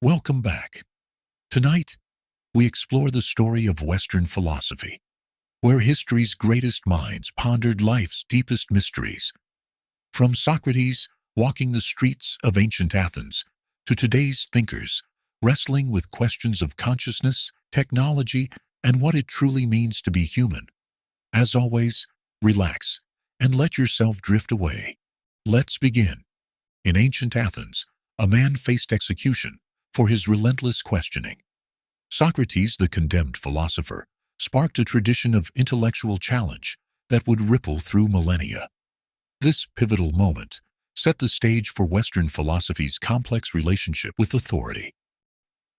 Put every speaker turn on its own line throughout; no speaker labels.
Welcome back. Tonight, we explore the story of Western philosophy, where history's greatest minds pondered life's deepest mysteries. From Socrates walking the streets of ancient Athens to today's thinkers wrestling with questions of consciousness, technology, and what it truly means to be human. As always, relax and let yourself drift away. Let's begin. In ancient Athens, a man faced execution for his relentless questioning. Socrates, the condemned philosopher, sparked a tradition of intellectual challenge that would ripple through millennia. This pivotal moment set the stage for Western philosophy's complex relationship with authority.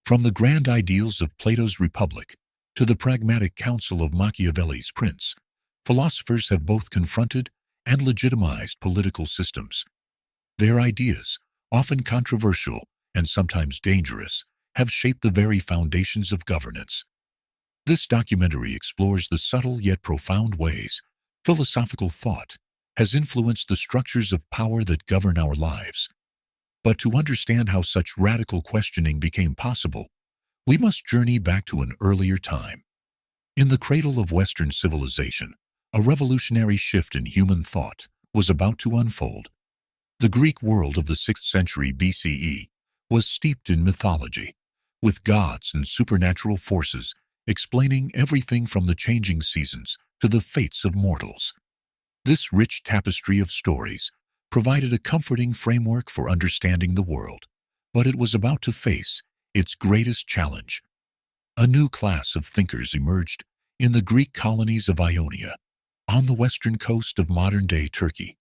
From the grand ideals of Plato's Republic to the pragmatic counsel of Machiavelli's Prince, philosophers have both confronted and legitimized political systems. Their ideas, often controversial and sometimes dangerous, have shaped the very foundations of governance. This documentary explores the subtle yet profound ways philosophical thought has influenced the structures of power that govern our lives. But to understand how such radical questioning became possible, we must journey back to an earlier time. In the cradle of Western civilization, a revolutionary shift in human thought was about to unfold. The Greek world of the 6th century BCE was steeped in mythology, with gods and supernatural forces explaining everything from the changing seasons to the fates of mortals. This rich tapestry of stories provided a comforting framework for understanding the world, but it was about to face its greatest challenge. A new class of thinkers emerged in the Greek colonies of Ionia, on the western coast of modern-day Turkey.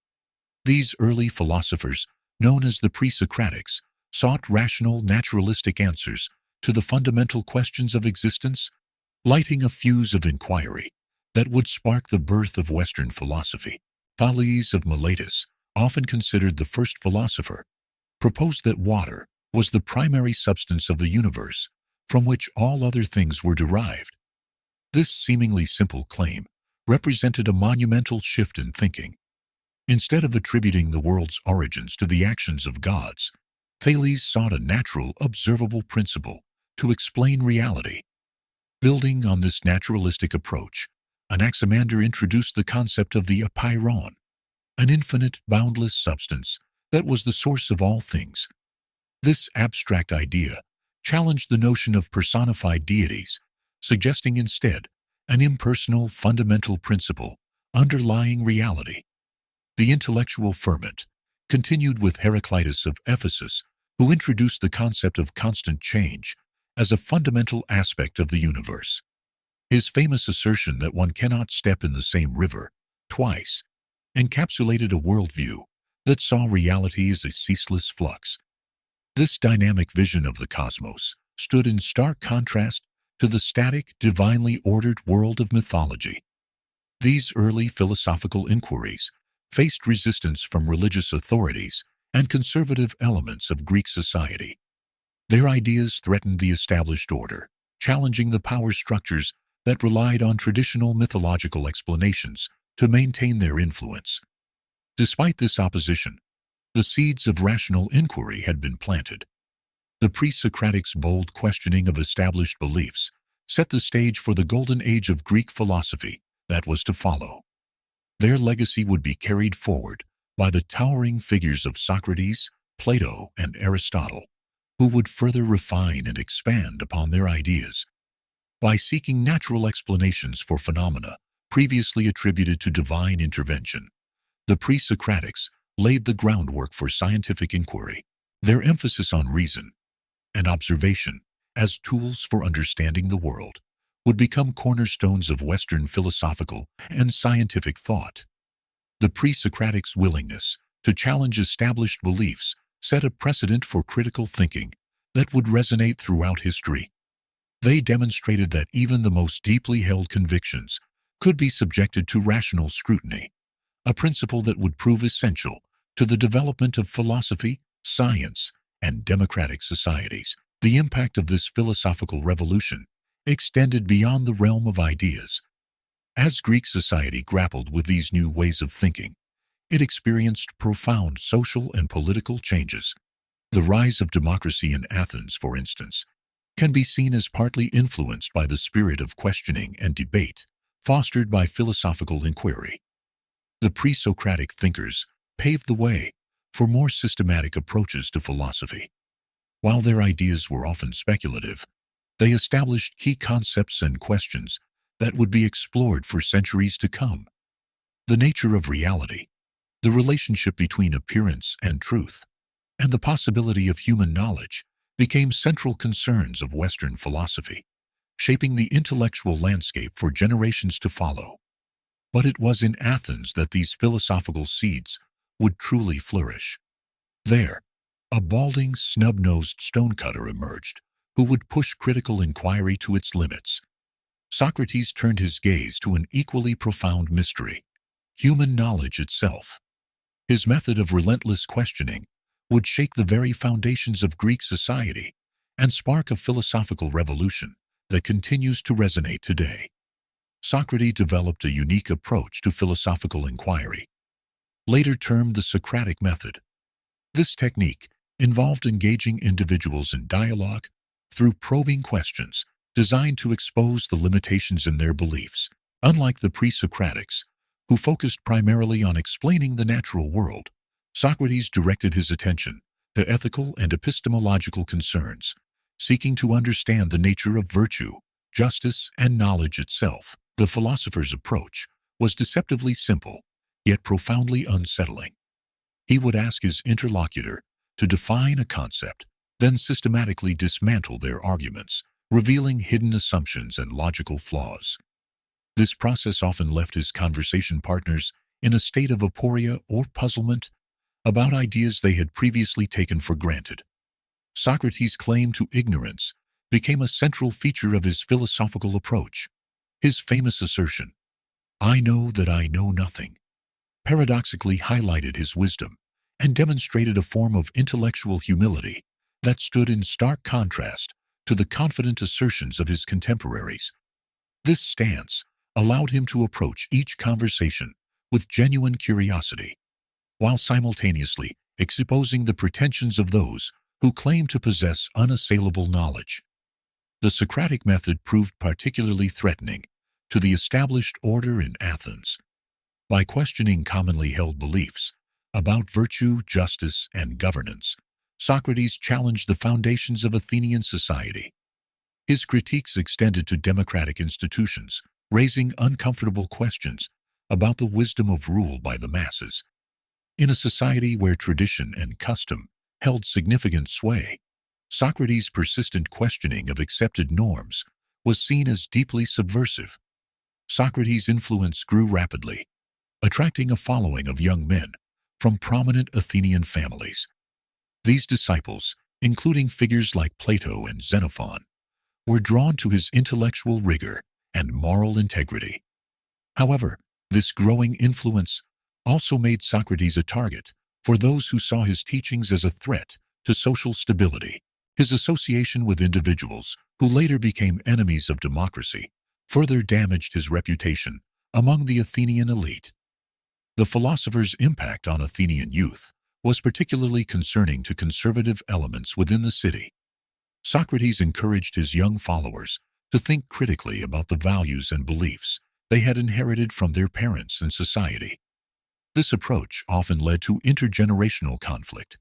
These early philosophers, known as the pre-Socratics, sought rational, naturalistic answers to the fundamental questions of existence, lighting a fuse of inquiry that would spark the birth of Western philosophy. Thales of Miletus, often considered the first philosopher, proposed that water was the primary substance of the universe, from which all other things were derived. This seemingly simple claim represented a monumental shift in thinking. Instead of attributing the world's origins to the actions of gods, Thales sought a natural, observable principle to explain reality. Building on this naturalistic approach, Anaximander introduced the concept of the apeiron, an infinite, boundless substance that was the source of all things. This abstract idea challenged the notion of personified deities, suggesting instead an impersonal, fundamental principle underlying reality. The intellectual ferment continued with Heraclitus of Ephesus, who introduced the concept of constant change as a fundamental aspect of the universe. His famous assertion that one cannot step in the same river twice encapsulated a worldview that saw reality as a ceaseless flux. This dynamic vision of the cosmos stood in stark contrast to the static, divinely ordered world of mythology. These early philosophical inquiries faced resistance from religious authorities and conservative elements of Greek society. Their ideas threatened the established order, challenging the power structures that relied on traditional mythological explanations to maintain their influence. Despite this opposition, the seeds of rational inquiry had been planted. The pre-Socratics' bold questioning of established beliefs set the stage for the golden age of Greek philosophy that was to follow. Their legacy would be carried forward by the towering figures of Socrates, Plato, and Aristotle, who would further refine and expand upon their ideas. By seeking natural explanations for phenomena previously attributed to divine intervention, the pre-Socratics laid the groundwork for scientific inquiry. Their emphasis on reason and observation as tools for understanding the world would become cornerstones of Western philosophical and scientific thought. The pre-Socratics' willingness to challenge established beliefs set a precedent for critical thinking that would resonate throughout history. They demonstrated that even the most deeply held convictions could be subjected to rational scrutiny, a principle that would prove essential to the development of philosophy, science, and democratic societies. The impact of this philosophical revolution extended beyond the realm of ideas. As Greek society grappled with these new ways of thinking, it experienced profound social and political changes. The rise of democracy in Athens, for instance, can be seen as partly influenced by the spirit of questioning and debate fostered by philosophical inquiry. The pre-Socratic thinkers paved the way for more systematic approaches to philosophy. While their ideas were often speculative, they established key concepts and questions that would be explored for centuries to come. The nature of reality, the relationship between appearance and truth, and the possibility of human knowledge became central concerns of Western philosophy, shaping the intellectual landscape for generations to follow. But it was in Athens that these philosophical seeds would truly flourish. There, a balding, snub-nosed stonecutter emerged who would push critical inquiry to its limits. Socrates turned his gaze to an equally profound mystery: human knowledge itself. His method of relentless questioning would shake the very foundations of Greek society and spark a philosophical revolution that continues to resonate today. Socrates developed a unique approach to philosophical inquiry, later termed the Socratic method. This technique involved engaging individuals in dialogue through probing questions designed to expose the limitations in their beliefs. Unlike the pre-Socratics, who focused primarily on explaining the natural world, Socrates directed his attention to ethical and epistemological concerns, seeking to understand the nature of virtue, justice, and knowledge itself. The philosopher's approach was deceptively simple, yet profoundly unsettling. He would ask his interlocutor to define a concept, then systematically dismantle their arguments, revealing hidden assumptions and logical flaws. This process often left his conversation partners in a state of aporia or puzzlement about ideas they had previously taken for granted. Socrates' claim to ignorance became a central feature of his philosophical approach. His famous assertion, "I know that I know nothing," paradoxically highlighted his wisdom and demonstrated a form of intellectual humility that stood in stark contrast to the confident assertions of his contemporaries. This stance allowed him to approach each conversation with genuine curiosity, while simultaneously exposing the pretensions of those who claim to possess unassailable knowledge. The Socratic method proved particularly threatening to the established order in Athens. By questioning commonly held beliefs about virtue, justice, and governance, Socrates challenged the foundations of Athenian society. His critiques extended to democratic institutions, raising uncomfortable questions about the wisdom of rule by the masses. In a society where tradition and custom held significant sway, Socrates' persistent questioning of accepted norms was seen as deeply subversive. Socrates' influence grew rapidly, attracting a following of young men from prominent Athenian families. These disciples, including figures like Plato and Xenophon, were drawn to his intellectual rigor and moral integrity. However, this growing influence also made Socrates a target for those who saw his teachings as a threat to social stability. His association with individuals who later became enemies of democracy further damaged his reputation among the Athenian elite. The philosopher's impact on Athenian youth was particularly concerning to conservative elements within the city. Socrates encouraged his young followers to think critically about the values and beliefs they had inherited from their parents and society. This approach often led to intergenerational conflict,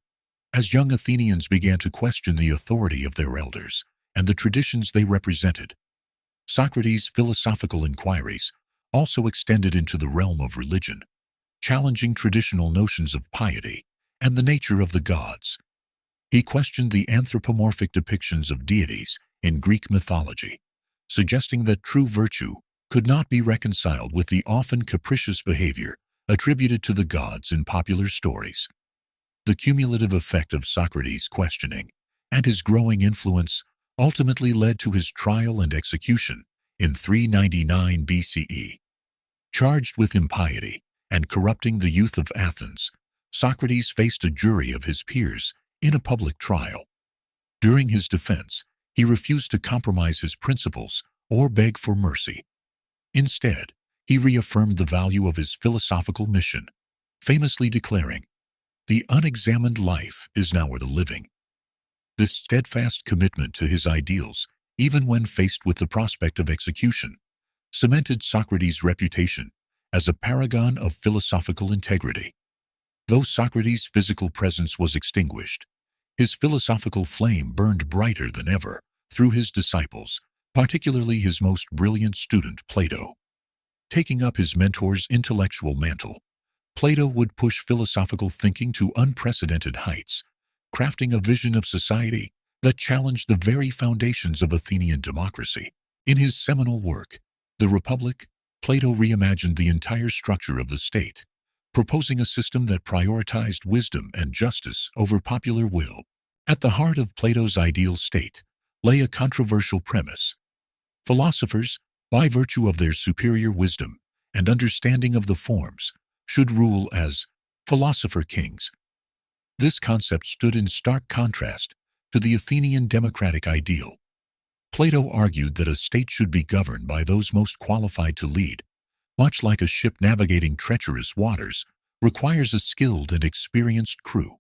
as young Athenians began to question the authority of their elders and the traditions they represented. Socrates' philosophical inquiries also extended into the realm of religion, challenging traditional notions of piety and the nature of the gods. He questioned the anthropomorphic depictions of deities in Greek mythology, suggesting that true virtue could not be reconciled with the often capricious behavior attributed to the gods in popular stories. The cumulative effect of Socrates' questioning and his growing influence ultimately led to his trial and execution in 399 BCE. Charged with impiety and corrupting the youth of Athens, Socrates faced a jury of his peers in a public trial. During his defense, he refused to compromise his principles or beg for mercy. Instead, he reaffirmed the value of his philosophical mission, famously declaring, "The unexamined life is now worth the living." This steadfast commitment to his ideals, even when faced with the prospect of execution, cemented Socrates' reputation as a paragon of philosophical integrity. Though Socrates' physical presence was extinguished, his philosophical flame burned brighter than ever through his disciples, particularly his most brilliant student, Plato. Taking up his mentor's intellectual mantle, Plato would push philosophical thinking to unprecedented heights, crafting a vision of society that challenged the very foundations of Athenian democracy. In his seminal work, The Republic, Plato reimagined the entire structure of the state, proposing a system that prioritized wisdom and justice over popular will. At the heart of Plato's ideal state lay a controversial premise. Philosophers, by virtue of their superior wisdom and understanding of the forms, should rule as philosopher kings. This concept stood in stark contrast to the Athenian democratic ideal. Plato argued that a state should be governed by those most qualified to lead, much like a ship navigating treacherous waters requires a skilled and experienced crew.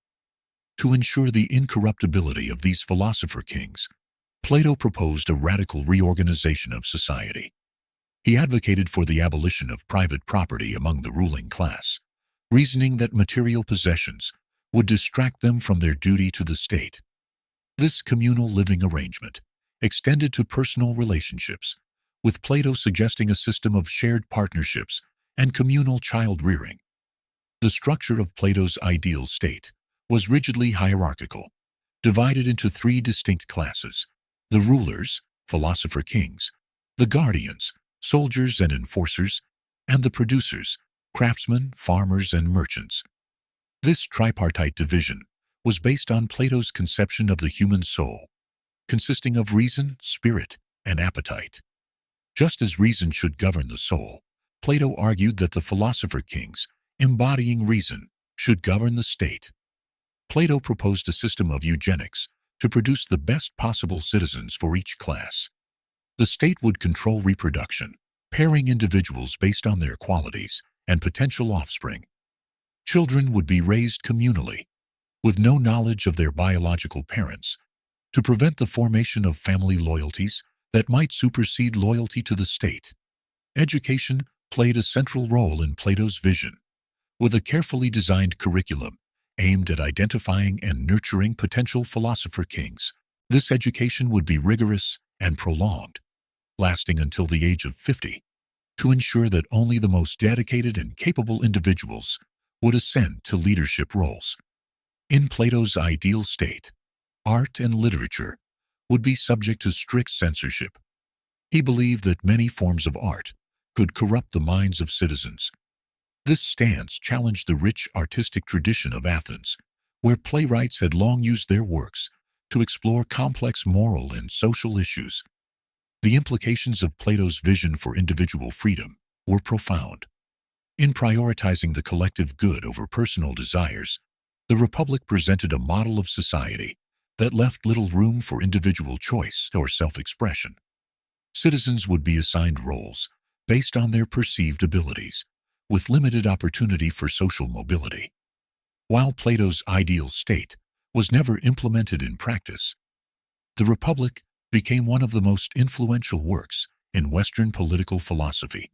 To ensure the incorruptibility of these philosopher kings, Plato proposed a radical reorganization of society. He advocated for the abolition of private property among the ruling class, reasoning that material possessions would distract them from their duty to the state. This communal living arrangement extended to personal relationships, with Plato suggesting a system of shared partnerships and communal child-rearing. The structure of Plato's ideal state was rigidly hierarchical, divided into three distinct classes: the rulers, philosopher kings; the guardians, soldiers and enforcers; and the producers, craftsmen, farmers, and merchants. This tripartite division was based on Plato's conception of the human soul, consisting of reason, spirit, and appetite. Just as reason should govern the soul, Plato argued that the philosopher kings, embodying reason, should govern the state. Plato proposed a system of eugenics to produce the best possible citizens for each class. The state would control reproduction, pairing individuals based on their qualities and potential offspring. Children would be raised communally, with no knowledge of their biological parents, to prevent the formation of family loyalties that might supersede loyalty to the state. Education played a central role in Plato's vision, with a carefully designed curriculum aimed at identifying and nurturing potential philosopher kings. This education would be rigorous and prolonged, lasting until the age of 50, to ensure that only the most dedicated and capable individuals would ascend to leadership roles. In Plato's ideal state, art and literature would be subject to strict censorship. He believed that many forms of art could corrupt the minds of citizens. This stance challenged the rich artistic tradition of Athens, where playwrights had long used their works to explore complex moral and social issues. The implications of Plato's vision for individual freedom were profound. In prioritizing the collective good over personal desires, the Republic presented a model of society that left little room for individual choice or self-expression. Citizens would be assigned roles based on their perceived abilities, with limited opportunity for social mobility. While Plato's ideal state was never implemented in practice, the Republic became one of the most influential works in Western political philosophy.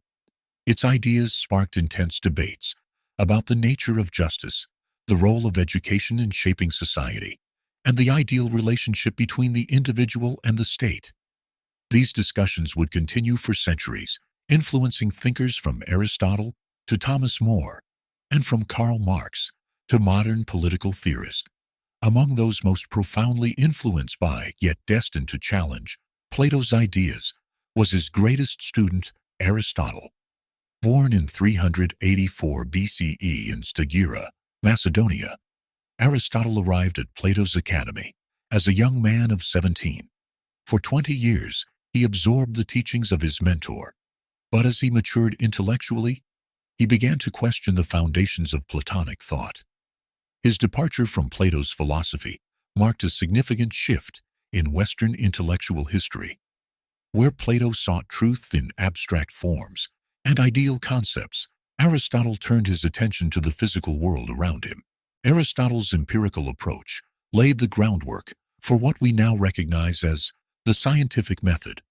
Its ideas sparked intense debates about the nature of justice, the role of education in shaping society, and the ideal relationship between the individual and the state. These discussions would continue for centuries, influencing thinkers from Aristotle to Thomas More, and from Karl Marx to modern political theorists. Among those most profoundly influenced by, yet destined to challenge, Plato's ideas was his greatest student, Aristotle. Born in 384 BCE in Stagira, Macedonia, Aristotle arrived at Plato's academy as a young man of 17. For 20 years, he absorbed the teachings of his mentor, but as he matured intellectually, he began to question the foundations of Platonic thought. His departure from Plato's philosophy marked a significant shift in Western intellectual history. Where Plato sought truth in abstract forms and ideal concepts, Aristotle turned his attention to the physical world around him. Aristotle's empirical approach laid the groundwork for what we now recognize as the scientific method.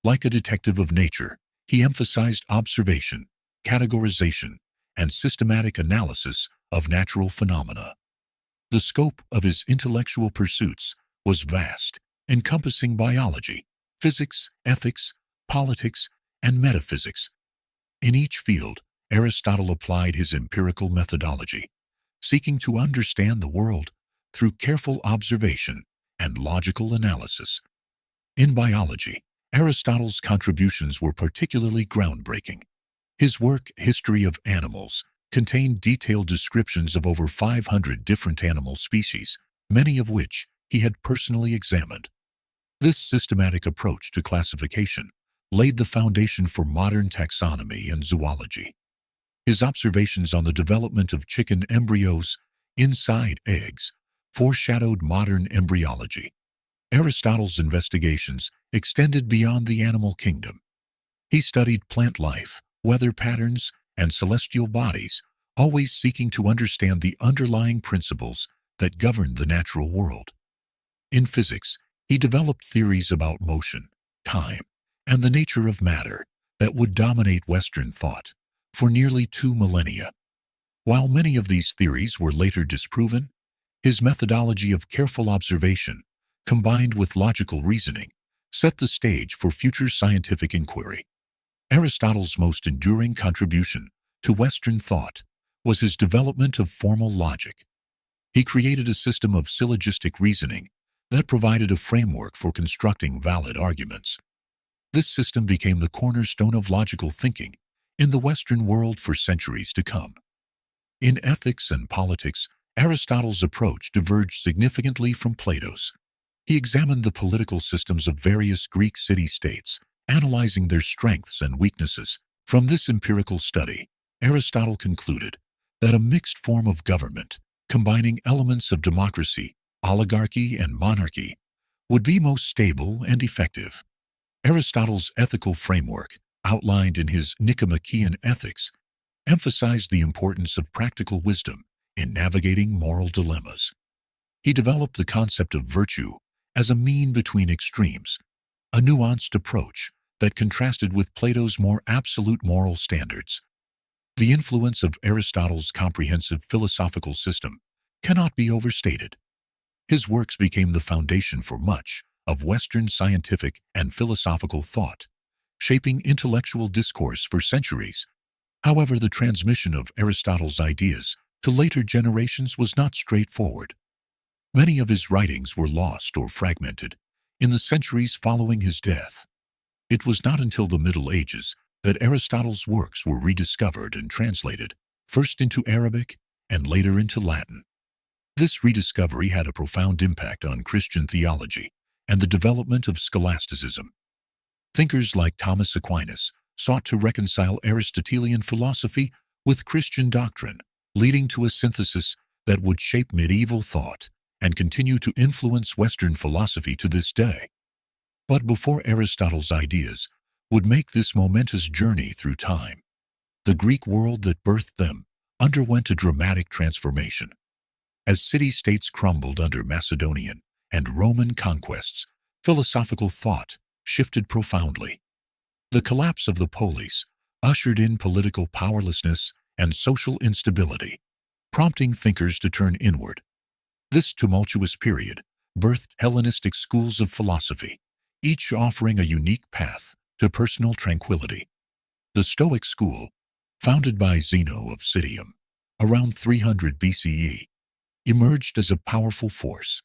Like a detective of nature, he emphasized observation, categorization, and systematic analysis of natural phenomena. The scope of his intellectual pursuits was vast, encompassing biology, physics, ethics, politics, and metaphysics. In each field, Aristotle applied his empirical methodology, seeking to understand the world through careful observation and logical analysis. In biology, Aristotle's contributions were particularly groundbreaking. His work, History of Animals, contained detailed descriptions of over 500 different animal species, many of which he had personally examined. This systematic approach to classification laid the foundation for modern taxonomy and zoology. His observations on the development of chicken embryos inside eggs foreshadowed modern embryology. Aristotle's investigations extended beyond the animal kingdom. He studied plant life, weather patterns, and celestial bodies, always seeking to understand the underlying principles that govern the natural world. In physics, he developed theories about motion, time, and the nature of matter that would dominate Western thought for nearly 2 millennia. While many of these theories were later disproven, his methodology of careful observation, combined with logical reasoning, set the stage for future scientific inquiry. Aristotle's most enduring contribution to Western thought was his development of formal logic. He created a system of syllogistic reasoning that provided a framework for constructing valid arguments. This system became the cornerstone of logical thinking in the Western world for centuries to come. In ethics and politics, Aristotle's approach diverged significantly from Plato's. He examined the political systems of various Greek city-states, analyzing their strengths and weaknesses. From this empirical study, Aristotle concluded that a mixed form of government, combining elements of democracy, oligarchy, and monarchy, would be most stable and effective. Aristotle's ethical framework, outlined in his Nicomachean Ethics, emphasized the importance of practical wisdom in navigating moral dilemmas. He developed the concept of virtue as a mean between extremes, a nuanced approach that contrasted with Plato's more absolute moral standards. The influence of Aristotle's comprehensive philosophical system cannot be overstated. His works became the foundation for much of Western scientific and philosophical thought, shaping intellectual discourse for centuries. However, the transmission of Aristotle's ideas to later generations was not straightforward. Many of his writings were lost or fragmented in the centuries following his death. It was not until the Middle Ages that Aristotle's works were rediscovered and translated, first into Arabic and later into Latin. This rediscovery had a profound impact on Christian theology and the development of scholasticism. Thinkers like Thomas Aquinas sought to reconcile Aristotelian philosophy with Christian doctrine, leading to a synthesis that would shape medieval thought and continue to influence Western philosophy to this day. But before Aristotle's ideas would make this momentous journey through time, the Greek world that birthed them underwent a dramatic transformation. As city-states crumbled under Macedonian and Roman conquests, philosophical thought shifted profoundly. The collapse of the polis ushered in political powerlessness and social instability, prompting thinkers to turn inward. This tumultuous period birthed Hellenistic schools of philosophy, each offering a unique path to personal tranquility. The Stoic school, founded by Zeno of Citium around 300 BCE, emerged as a powerful force.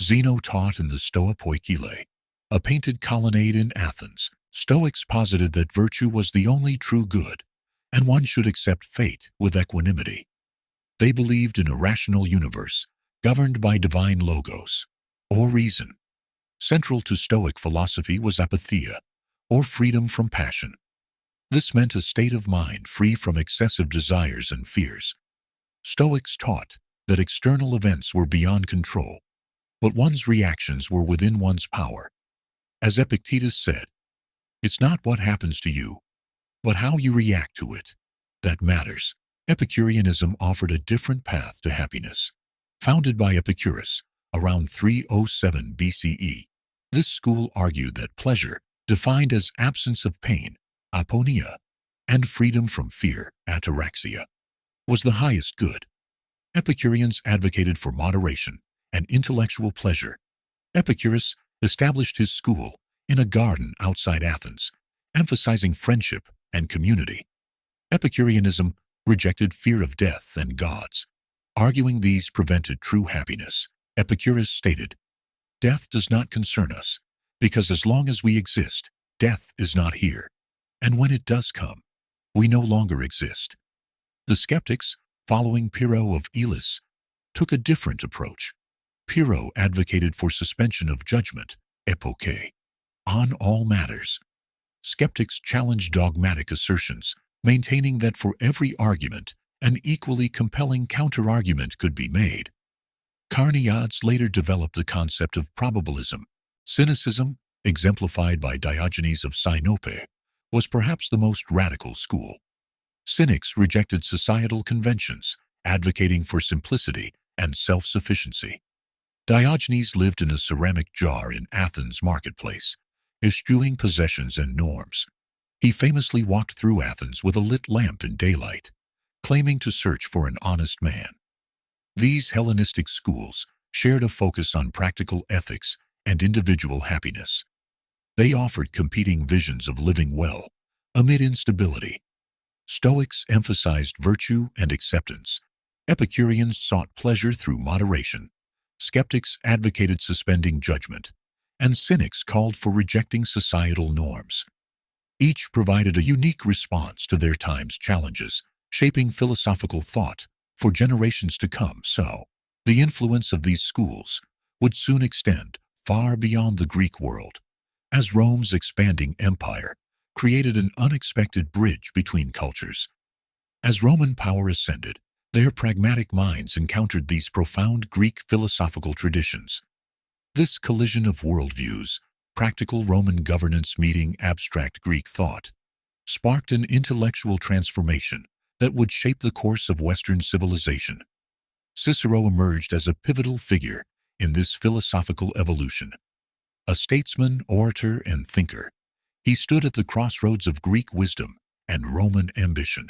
Zeno taught in the Stoa Poikile, a painted colonnade in Athens. Stoics posited that virtue was the only true good, and one should accept fate with equanimity. They believed in a rational universe governed by divine logos, or reason. Central to Stoic philosophy was apatheia, or freedom from passion. This meant a state of mind free from excessive desires and fears. Stoics taught that external events were beyond control, but one's reactions were within one's power. As Epictetus said, "It's not what happens to you, but how you react to it that matters." Epicureanism offered a different path to happiness. Founded by Epicurus, around 307 BCE. This school argued that pleasure, defined as absence of pain, aponia, and freedom from fear, ataraxia, was the highest good. Epicureans advocated for moderation and intellectual pleasure. Epicurus established his school in a garden outside Athens, emphasizing friendship and community. Epicureanism rejected fear of death and gods, arguing these prevented true happiness. Epicurus stated, "Death does not concern us, because as long as we exist, death is not here, and when it does come, we no longer exist." The skeptics, following Pyrrho of Elis, took a different approach. Pyrrho advocated for suspension of judgment, epoche, on all matters. Skeptics challenged dogmatic assertions, maintaining that for every argument, an equally compelling counter-argument could be made. Carneades later developed the concept of probabilism. Cynicism, exemplified by Diogenes of Sinope, was perhaps the most radical school. Cynics rejected societal conventions, advocating for simplicity and self-sufficiency. Diogenes lived in a ceramic jar in Athens' marketplace, eschewing possessions and norms. He famously walked through Athens with a lit lamp in daylight, claiming to search for an honest man. These Hellenistic schools shared a focus on practical ethics and individual happiness. They offered competing visions of living well amid instability. Stoics emphasized virtue and acceptance. Epicureans sought pleasure through moderation. Skeptics advocated suspending judgment, and cynics called for rejecting societal norms. Each provided a unique response to their time's challenges, shaping philosophical thought for generations to come. So, the influence of these schools would soon extend far beyond the Greek world, as Rome's expanding empire created an unexpected bridge between cultures. As Roman power ascended, their pragmatic minds encountered these profound Greek philosophical traditions. This collision of worldviews, practical Roman governance meeting abstract Greek thought, sparked an intellectual transformation that would shape the course of Western civilization. Cicero emerged as a pivotal figure in this philosophical evolution. A statesman, orator, and thinker, he stood at the crossroads of Greek wisdom and Roman ambition.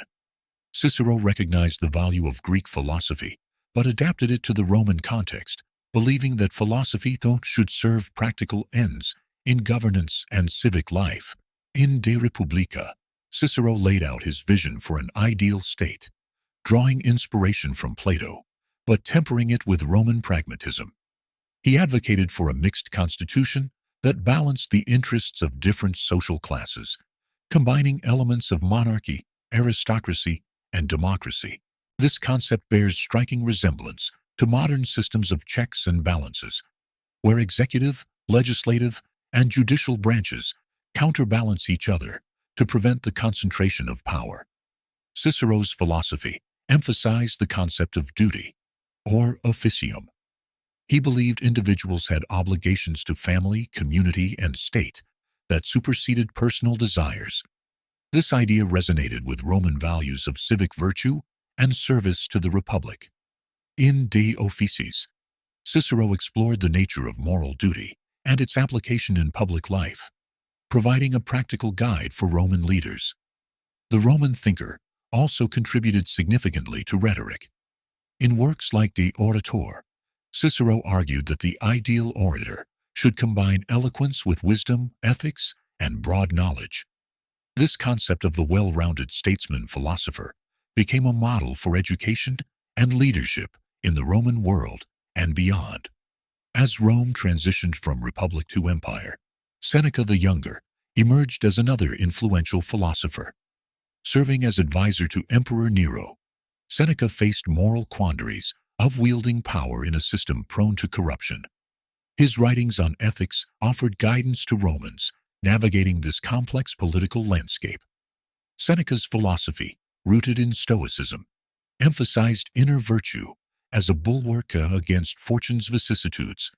Cicero recognized the value of Greek philosophy, but adapted it to the Roman context, believing that philosophy should serve practical ends in governance and civic life. In De Republica, Cicero laid out his vision for an ideal state, drawing inspiration from Plato, but tempering it with Roman pragmatism. He advocated for a mixed constitution that balanced the interests of different social classes, combining elements of monarchy, aristocracy, and democracy. This concept bears striking resemblance to modern systems of checks and balances, where executive, legislative, and judicial branches counterbalance each other to prevent the concentration of power. Cicero's philosophy emphasized the concept of duty, or officium. He believed individuals had obligations to family, community, and state that superseded personal desires. This idea resonated with Roman values of civic virtue and service to the Republic. In De Officiis, Cicero explored the nature of moral duty and its application in public life, providing a practical guide for Roman leaders. The Roman thinker also contributed significantly to rhetoric. In works like De Orator, Cicero argued that the ideal orator should combine eloquence with wisdom, ethics, and broad knowledge. This concept of the well-rounded statesman-philosopher became a model for education and leadership in the Roman world and beyond. As Rome transitioned from republic to empire, Seneca the Younger emerged as another influential philosopher. Serving as advisor to Emperor Nero, Seneca faced moral quandaries of wielding power in a system prone to corruption. His writings on ethics offered guidance to Romans navigating this complex political landscape. Seneca's philosophy, rooted in Stoicism, emphasized inner virtue as a bulwark against fortune's vicissitudes.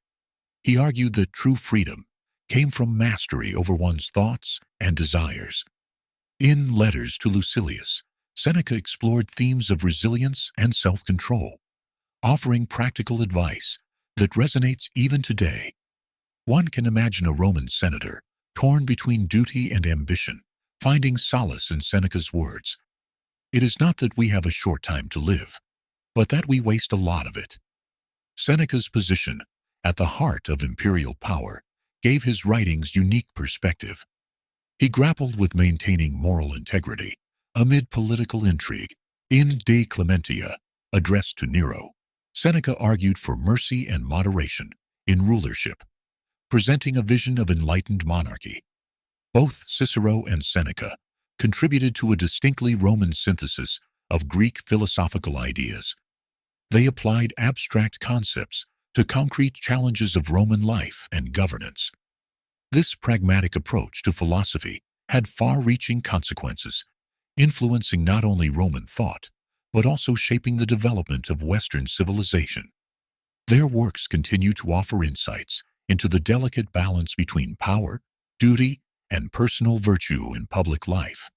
He argued that true freedom came from mastery over one's thoughts and desires. In Letters to Lucilius, Seneca explored themes of resilience and self-control, offering practical advice that resonates even today. One can imagine a Roman senator, torn between duty and ambition, finding solace in Seneca's words. It is not that we have a short time to live, but that we waste a lot of it. Seneca's position, at the heart of imperial power, gave his writings unique perspective. He grappled with maintaining moral integrity amid political intrigue. In De Clementia, addressed to Nero, Seneca argued for mercy and moderation in rulership, presenting a vision of enlightened monarchy. Both Cicero and Seneca contributed to a distinctly Roman synthesis of Greek philosophical ideas. They applied abstract concepts to concrete challenges of Roman life and governance. This pragmatic approach to philosophy had far-reaching consequences, influencing not only Roman thought, but also shaping the development of Western civilization. Their works continue to offer insights into the delicate balance between power, duty, and personal virtue in public life.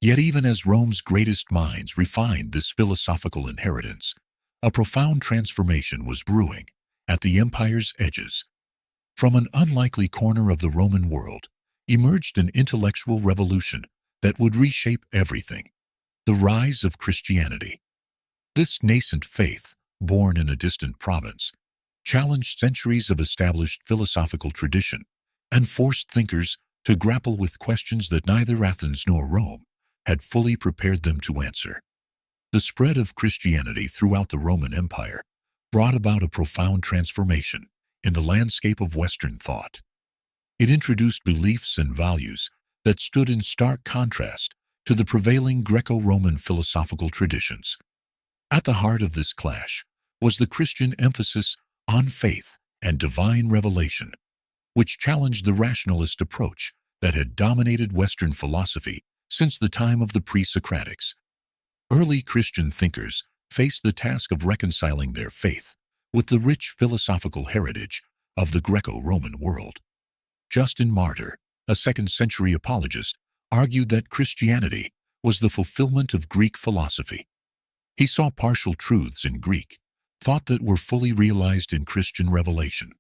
Yet even as Rome's greatest minds refined this philosophical inheritance, a profound transformation was brewing at the empire's edges. From an unlikely corner of the Roman world emerged an intellectual revolution that would reshape everything: the rise of Christianity. This nascent faith, born in a distant province, challenged centuries of established philosophical tradition and forced thinkers to grapple with questions that neither Athens nor Rome had fully prepared them to answer. The spread of Christianity throughout the Roman Empire brought about a profound transformation in the landscape of Western thought. It introduced beliefs and values that stood in stark contrast to the prevailing Greco-Roman philosophical traditions. At the heart of this clash was the Christian emphasis on faith and divine revelation, which challenged the rationalist approach that had dominated Western philosophy since the time of the pre-Socratics. Early Christian thinkers faced the task of reconciling their faith with the rich philosophical heritage of the Greco-Roman world. Justin Martyr, a 2nd-century apologist, argued that Christianity was the fulfillment of Greek philosophy. He saw partial truths in Greek thought that were fully realized in Christian revelation.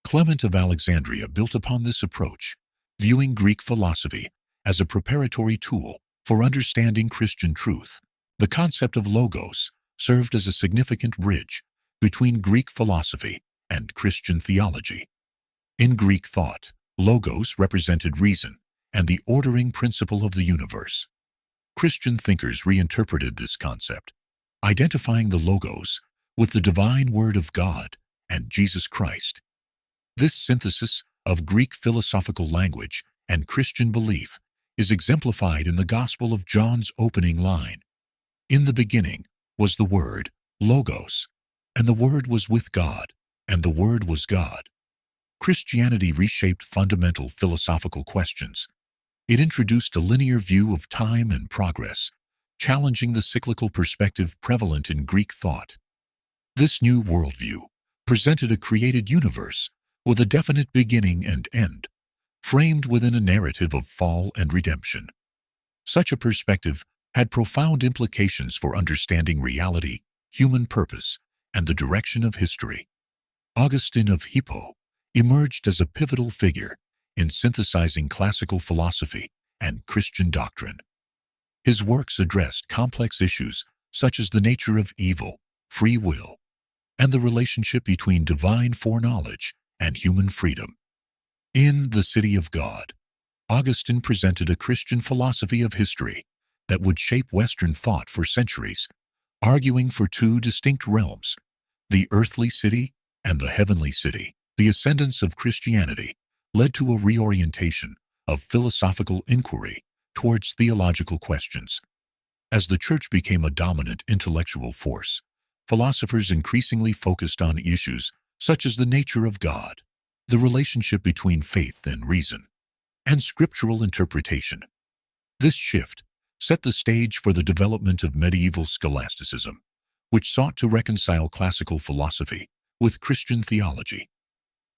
Clement of Alexandria built upon this approach, viewing Greek philosophy as a preparatory tool for understanding Christian truth. The concept of logos served as a significant bridge between Greek philosophy and Christian theology. In Greek thought, logos represented reason and the ordering principle of the universe. Christian thinkers reinterpreted this concept, identifying the logos with the divine word of God and Jesus Christ. This synthesis of Greek philosophical language and Christian belief is exemplified in the Gospel of John's opening line. In the beginning was the Word, Logos, and the Word was with God, and the Word was God. Christianity reshaped fundamental philosophical questions. It introduced a linear view of time and progress, challenging the cyclical perspective prevalent in Greek thought. This new worldview presented a created universe with a definite beginning and end, framed within a narrative of fall and redemption. Such a perspective had profound implications for understanding reality, human purpose, and the direction of history. Augustine of Hippo emerged as a pivotal figure in synthesizing classical philosophy and Christian doctrine. His works addressed complex issues such as the nature of evil, free will, and the relationship between divine foreknowledge and human freedom. In The City of God, Augustine presented a Christian philosophy of history that would shape Western thought for centuries, arguing for two distinct realms, the earthly city and the heavenly city. The ascendance of Christianity led to a reorientation of philosophical inquiry towards theological questions. As the Church became a dominant intellectual force, philosophers increasingly focused on issues such as the nature of God, the relationship between faith and reason, and scriptural interpretation. This shift set the stage for the development of medieval scholasticism, which sought to reconcile classical philosophy with Christian theology.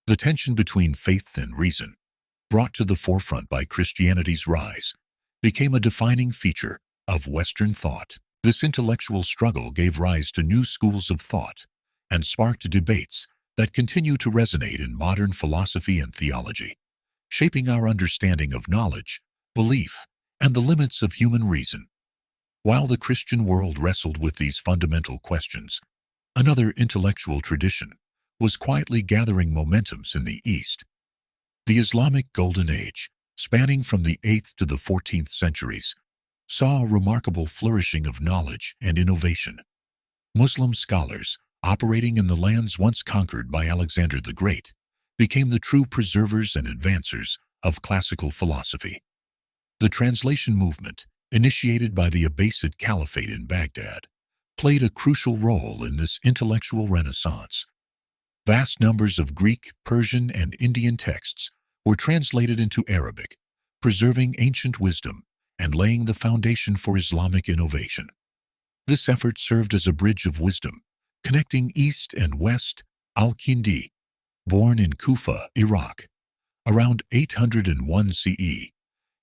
The tension between faith and reason, brought to the forefront by Christianity's rise, became a defining feature of Western thought. This intellectual struggle gave rise to new schools of thought and sparked debates that continue to resonate in modern philosophy and theology, shaping our understanding of knowledge, belief, and the limits of human reason. While the Christian world wrestled with these fundamental questions, another intellectual tradition was quietly gathering momentum in the East. The Islamic Golden Age, spanning from the 8th to the 14th centuries, saw a remarkable flourishing of knowledge and innovation. Muslim scholars, operating in the lands once conquered by Alexander the Great, became the true preservers and advancers of classical philosophy. The translation movement, initiated by the Abbasid Caliphate in Baghdad, played a crucial role in this intellectual renaissance. Vast numbers of Greek, Persian, and Indian texts were translated into Arabic, preserving ancient wisdom and laying the foundation for Islamic innovation. This effort served as a bridge of wisdom, connecting East and West. Al-Kindi, born in Kufa, Iraq, around 801 CE,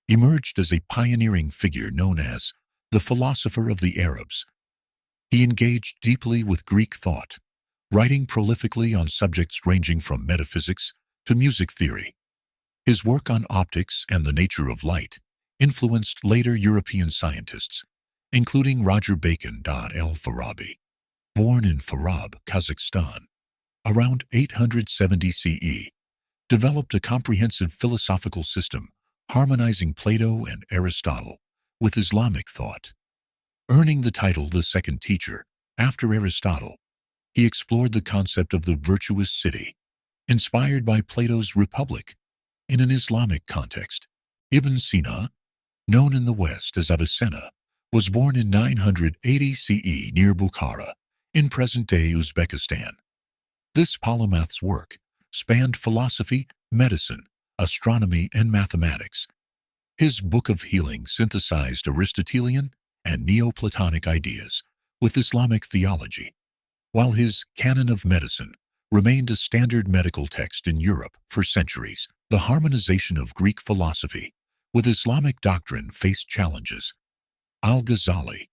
emerged as a pioneering figure known as the philosopher of the Arabs. He engaged deeply with Greek thought, writing prolifically on subjects ranging from metaphysics to music theory. His work on optics and the nature of light influenced later European scientists, including Roger Bacon. Al-Farabi, born in Farab, Kazakhstan, around 870 CE, developed a comprehensive philosophical system harmonizing Plato and Aristotle with Islamic thought. Earning the title the second teacher after Aristotle, he explored the concept of the virtuous city, inspired by Plato's Republic, in an Islamic context. Ibn Sina, known in the West as Avicenna, was born in 980 CE near Bukhara, in present-day Uzbekistan. This polymath's work spanned philosophy, medicine, astronomy, and mathematics. His Book of Healing synthesized Aristotelian and Neoplatonic ideas with Islamic theology, while his Canon of Medicine remained a standard medical text in Europe for centuries. The harmonization of Greek philosophy with Islamic doctrine faced challenges. Al-Ghazali,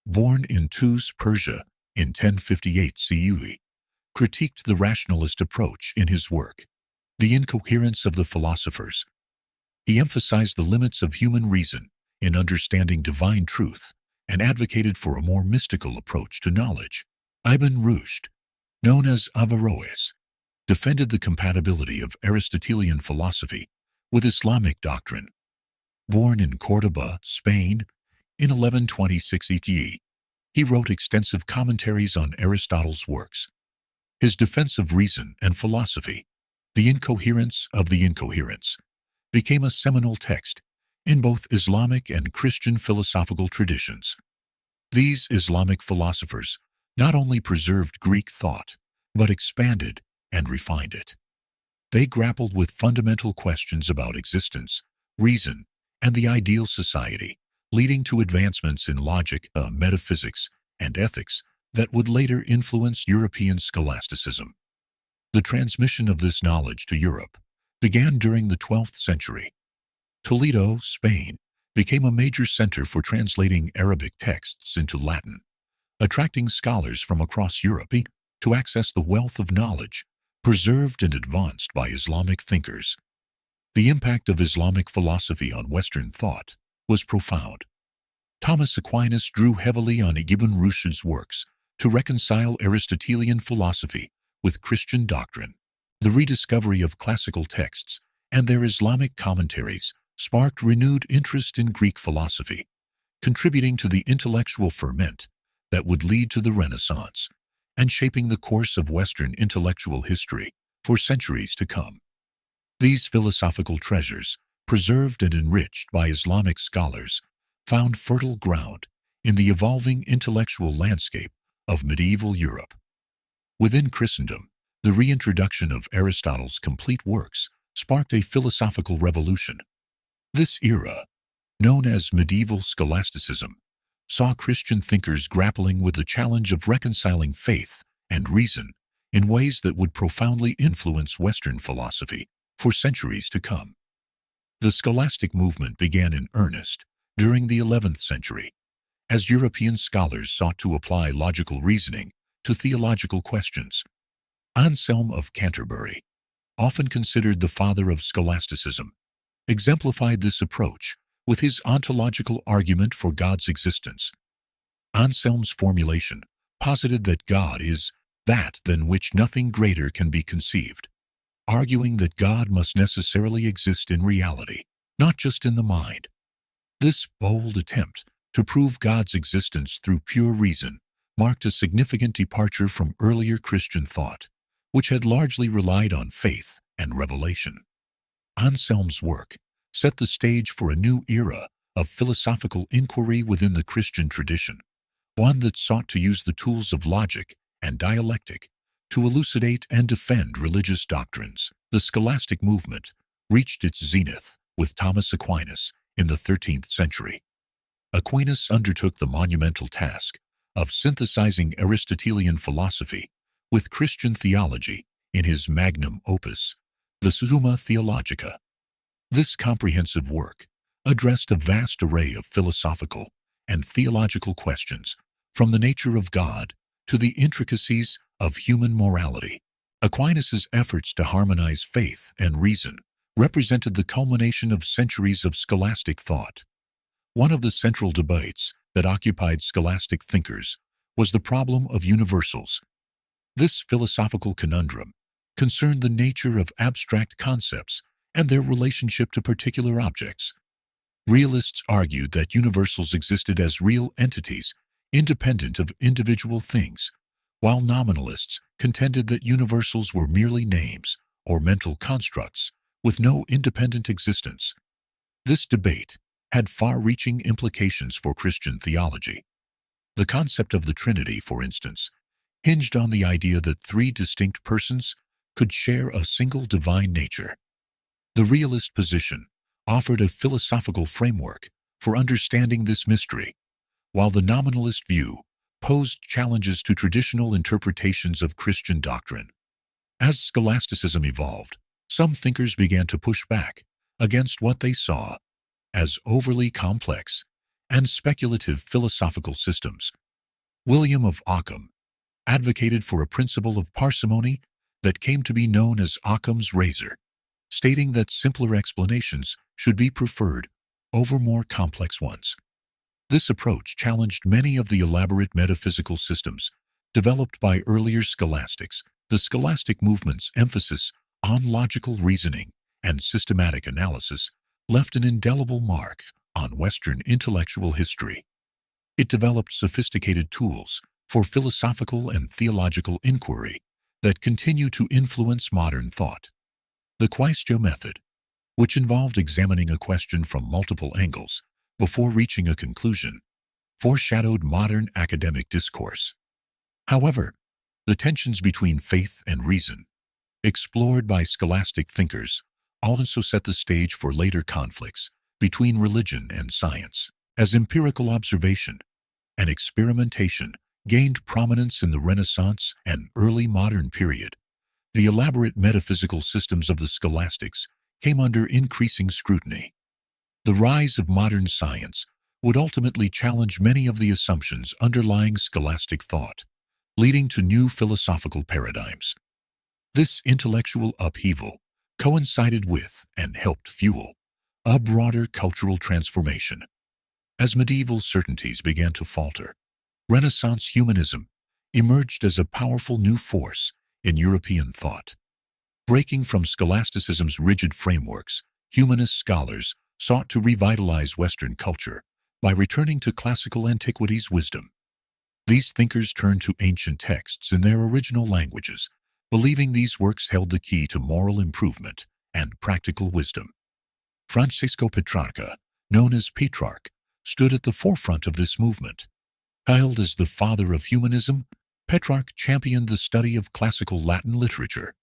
born in Tus, Persia, in 1058 CE, critiqued the rationalist approach in his work, The Incoherence of the Philosophers. He emphasized the limits of human reason in understanding divine truth and advocated for a more mystical approach to knowledge. Ibn Rushd, known as Averroes, defended the compatibility of Aristotelian philosophy with Islamic doctrine. Born in Córdoba, Spain, in 1126 CE, he wrote extensive commentaries on Aristotle's works. His defense of reason and philosophy, The Incoherence of the Incoherence, became a seminal text in both Islamic and Christian philosophical traditions. These Islamic philosophers not only preserved Greek thought, but expanded and refined it. They grappled with fundamental questions about existence, reason, and the ideal society, leading to advancements in logic, metaphysics, and ethics that would later influence European scholasticism. The transmission of this knowledge to Europe began during the 12th century. Toledo, Spain, became a major center for translating Arabic texts into Latin, attracting scholars from across Europe to access the wealth of knowledge preserved and advanced by Islamic thinkers. The impact of Islamic philosophy on Western thought was profound. Thomas Aquinas drew heavily on Ibn Rushd's works to reconcile Aristotelian philosophy with Christian doctrine. The rediscovery of classical texts and their Islamic commentaries sparked renewed interest in Greek philosophy, contributing to the intellectual ferment that would lead to the Renaissance and shaping the course of Western intellectual history for centuries to come. These philosophical treasures, preserved and enriched by Islamic scholars, found fertile ground in the evolving intellectual landscape of medieval Europe. Within Christendom, the reintroduction of Aristotle's complete works sparked a philosophical revolution. This era, known as medieval scholasticism, saw Christian thinkers grappling with the challenge of reconciling faith and reason in ways that would profoundly influence Western philosophy for centuries to come. The scholastic movement began in earnest during the 11th century, as European scholars sought to apply logical reasoning to theological questions. Anselm of Canterbury, often considered the father of scholasticism, exemplified this approach with his ontological argument for God's existence. Anselm's formulation posited that God is that than which nothing greater can be conceived, arguing that God must necessarily exist in reality, not just in the mind. This bold attempt to prove God's existence through pure reason marked a significant departure from earlier Christian thought, which had largely relied on faith and revelation. Anselm's work set the stage for a new era of philosophical inquiry within the Christian tradition, one that sought to use the tools of logic and dialectic to elucidate and defend religious doctrines. The scholastic movement reached its zenith with Thomas Aquinas in the 13th century. Aquinas undertook the monumental task of synthesizing Aristotelian philosophy with Christian theology in his magnum opus, the Summa Theologica. This comprehensive work addressed a vast array of philosophical and theological questions, from the nature of God to the intricacies of human morality. Aquinas's efforts to harmonize faith and reason represented the culmination of centuries of scholastic thought. One of the central debates that occupied scholastic thinkers was the problem of universals. This philosophical conundrum concerned the nature of abstract concepts and their relationship to particular objects. Realists argued that universals existed as real entities, independent of individual things, while nominalists contended that universals were merely names or mental constructs with no independent existence. This debate had far-reaching implications for Christian theology. The concept of the Trinity, for instance, hinged on the idea that three distinct persons could share a single divine nature. The realist position offered a philosophical framework for understanding this mystery, while the nominalist view posed challenges to traditional interpretations of Christian doctrine. As scholasticism evolved, some thinkers began to push back against what they saw as overly complex and speculative philosophical systems. William of Ockham advocated for a principle of parsimony that came to be known as Occam's razor, stating that simpler explanations should be preferred over more complex ones. This approach challenged many of the elaborate metaphysical systems developed by earlier scholastics. The scholastic movement's emphasis on logical reasoning and systematic analysis left an indelible mark on Western intellectual history. It developed sophisticated tools for philosophical and theological inquiry that continue to influence modern thought. The quaestio method, which involved examining a question from multiple angles before reaching a conclusion, foreshadowed modern academic discourse. However, the tensions between faith and reason, explored by scholastic thinkers, also set the stage for later conflicts between religion and science. As empirical observation and experimentation gained prominence in the Renaissance and early modern period, the elaborate metaphysical systems of the scholastics came under increasing scrutiny. The rise of modern science would ultimately challenge many of the assumptions underlying scholastic thought, leading to new philosophical paradigms. This intellectual upheaval coincided with and helped fuel a broader cultural transformation. As medieval certainties began to falter, Renaissance humanism emerged as a powerful new force in European thought. Breaking from scholasticism's rigid frameworks, humanist scholars sought to revitalize Western culture by returning to classical antiquity's wisdom. These thinkers turned to ancient texts in their original languages, believing these works held the key to moral improvement and practical wisdom. Francisco Petrarca, known as Petrarch, stood at the forefront of this movement. Hailed as the father of humanism, Petrarch championed the study of classical Latin literature,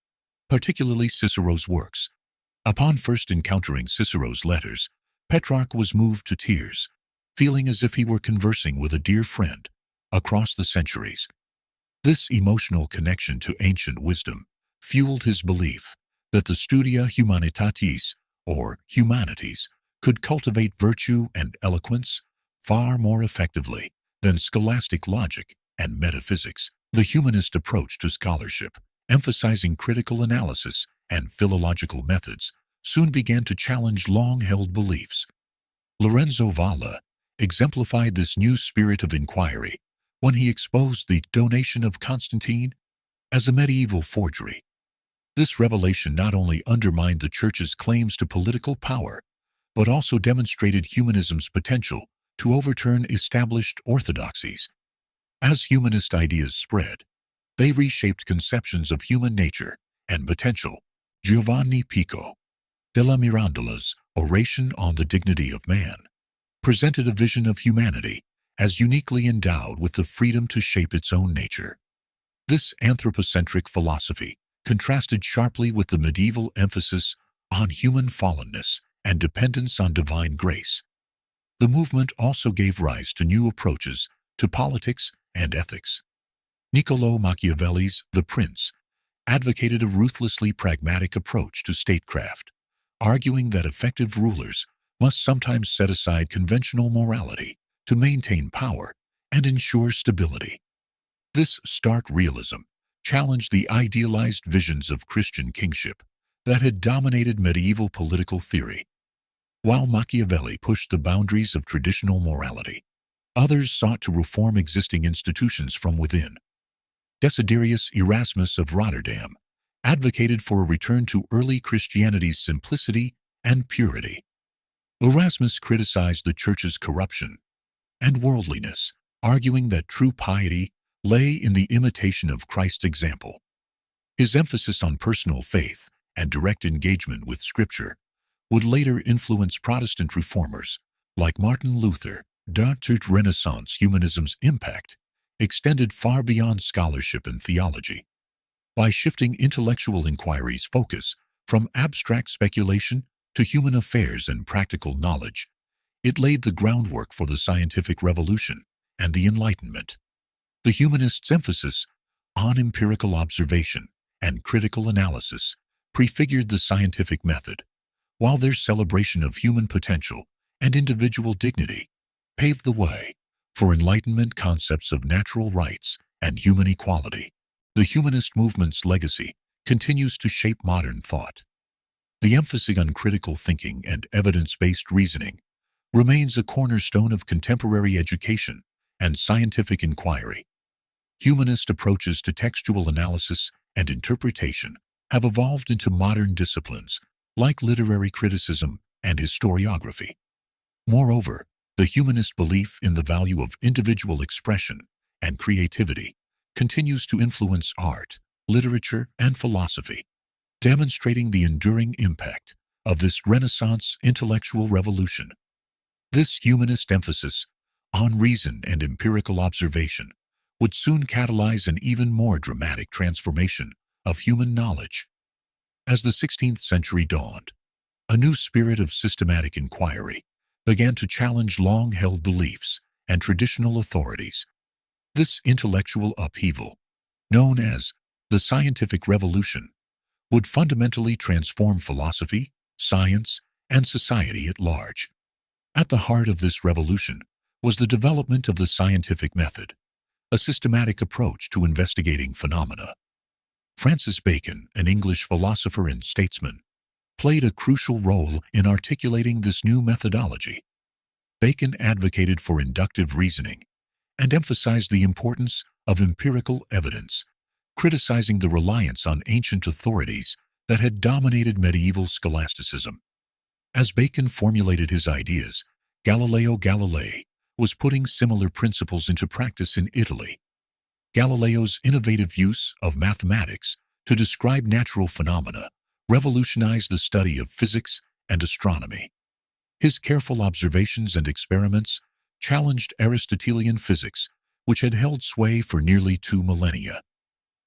particularly Cicero's works. Upon first encountering Cicero's letters, Petrarch was moved to tears, feeling as if he were conversing with a dear friend across the centuries. This emotional connection to ancient wisdom fueled his belief that the studia humanitatis, or humanities, could cultivate virtue and eloquence far more effectively than scholastic logic and metaphysics. The humanist approach to scholarship emphasizing critical analysis and philological methods, soon began to challenge long-held beliefs. Lorenzo Valla exemplified this new spirit of inquiry when he exposed the donation of Constantine as a medieval forgery. This revelation not only undermined the Church's claims to political power, but also demonstrated humanism's potential to overturn established orthodoxies. As humanist ideas spread, they reshaped conceptions of human nature and potential. Giovanni Pico della Mirandola's Oration on the Dignity of Man presented a vision of humanity as uniquely endowed with the freedom to shape its own nature. This anthropocentric philosophy contrasted sharply with the medieval emphasis on human fallenness and dependence on divine grace. The movement also gave rise to new approaches to politics and ethics. Niccolò Machiavelli's The Prince advocated a ruthlessly pragmatic approach to statecraft, arguing that effective rulers must sometimes set aside conventional morality to maintain power and ensure stability. This stark realism challenged the idealized visions of Christian kingship that had dominated medieval political theory. While Machiavelli pushed the boundaries of traditional morality, others sought to reform existing institutions from within. Desiderius Erasmus of Rotterdam advocated for a return to early Christianity's simplicity and purity. Erasmus criticized the Church's corruption and worldliness, arguing that true piety lay in the imitation of Christ's example. His emphasis on personal faith and direct engagement with Scripture would later influence Protestant reformers like Martin Luther. Renaissance humanism's impact extended far beyond scholarship and theology. By shifting intellectual inquiry's focus from abstract speculation to human affairs and practical knowledge, it laid the groundwork for the scientific revolution and the Enlightenment. The humanists' emphasis on empirical observation and critical analysis prefigured the scientific method, while their celebration of human potential and individual dignity paved the way for Enlightenment concepts of natural rights and human equality. The humanist movement's legacy continues to shape modern thought. The emphasis on critical thinking and evidence-based reasoning remains a cornerstone of contemporary education and scientific inquiry. Humanist approaches to textual analysis and interpretation have evolved into modern disciplines like literary criticism and historiography. Moreover, the humanist belief in the value of individual expression and creativity continues to influence art, literature, and philosophy, demonstrating the enduring impact of this Renaissance intellectual revolution. This humanist emphasis on reason and empirical observation would soon catalyze an even more dramatic transformation of human knowledge. As the 16th century dawned, a new spirit of systematic inquiry began to challenge long-held beliefs and traditional authorities. This intellectual upheaval, known as the scientific revolution, would fundamentally transform philosophy, science, and society at large. At the heart of this revolution was the development of the scientific method, a systematic approach to investigating phenomena. Francis Bacon, an English philosopher and statesman, played a crucial role in articulating this new methodology. Bacon advocated for inductive reasoning and emphasized the importance of empirical evidence, criticizing the reliance on ancient authorities that had dominated medieval scholasticism. As Bacon formulated his ideas, Galileo Galilei was putting similar principles into practice in Italy. Galileo's innovative use of mathematics to describe natural phenomena revolutionized the study of physics and astronomy. His careful observations and experiments challenged Aristotelian physics, which had held sway for nearly 2 millennia.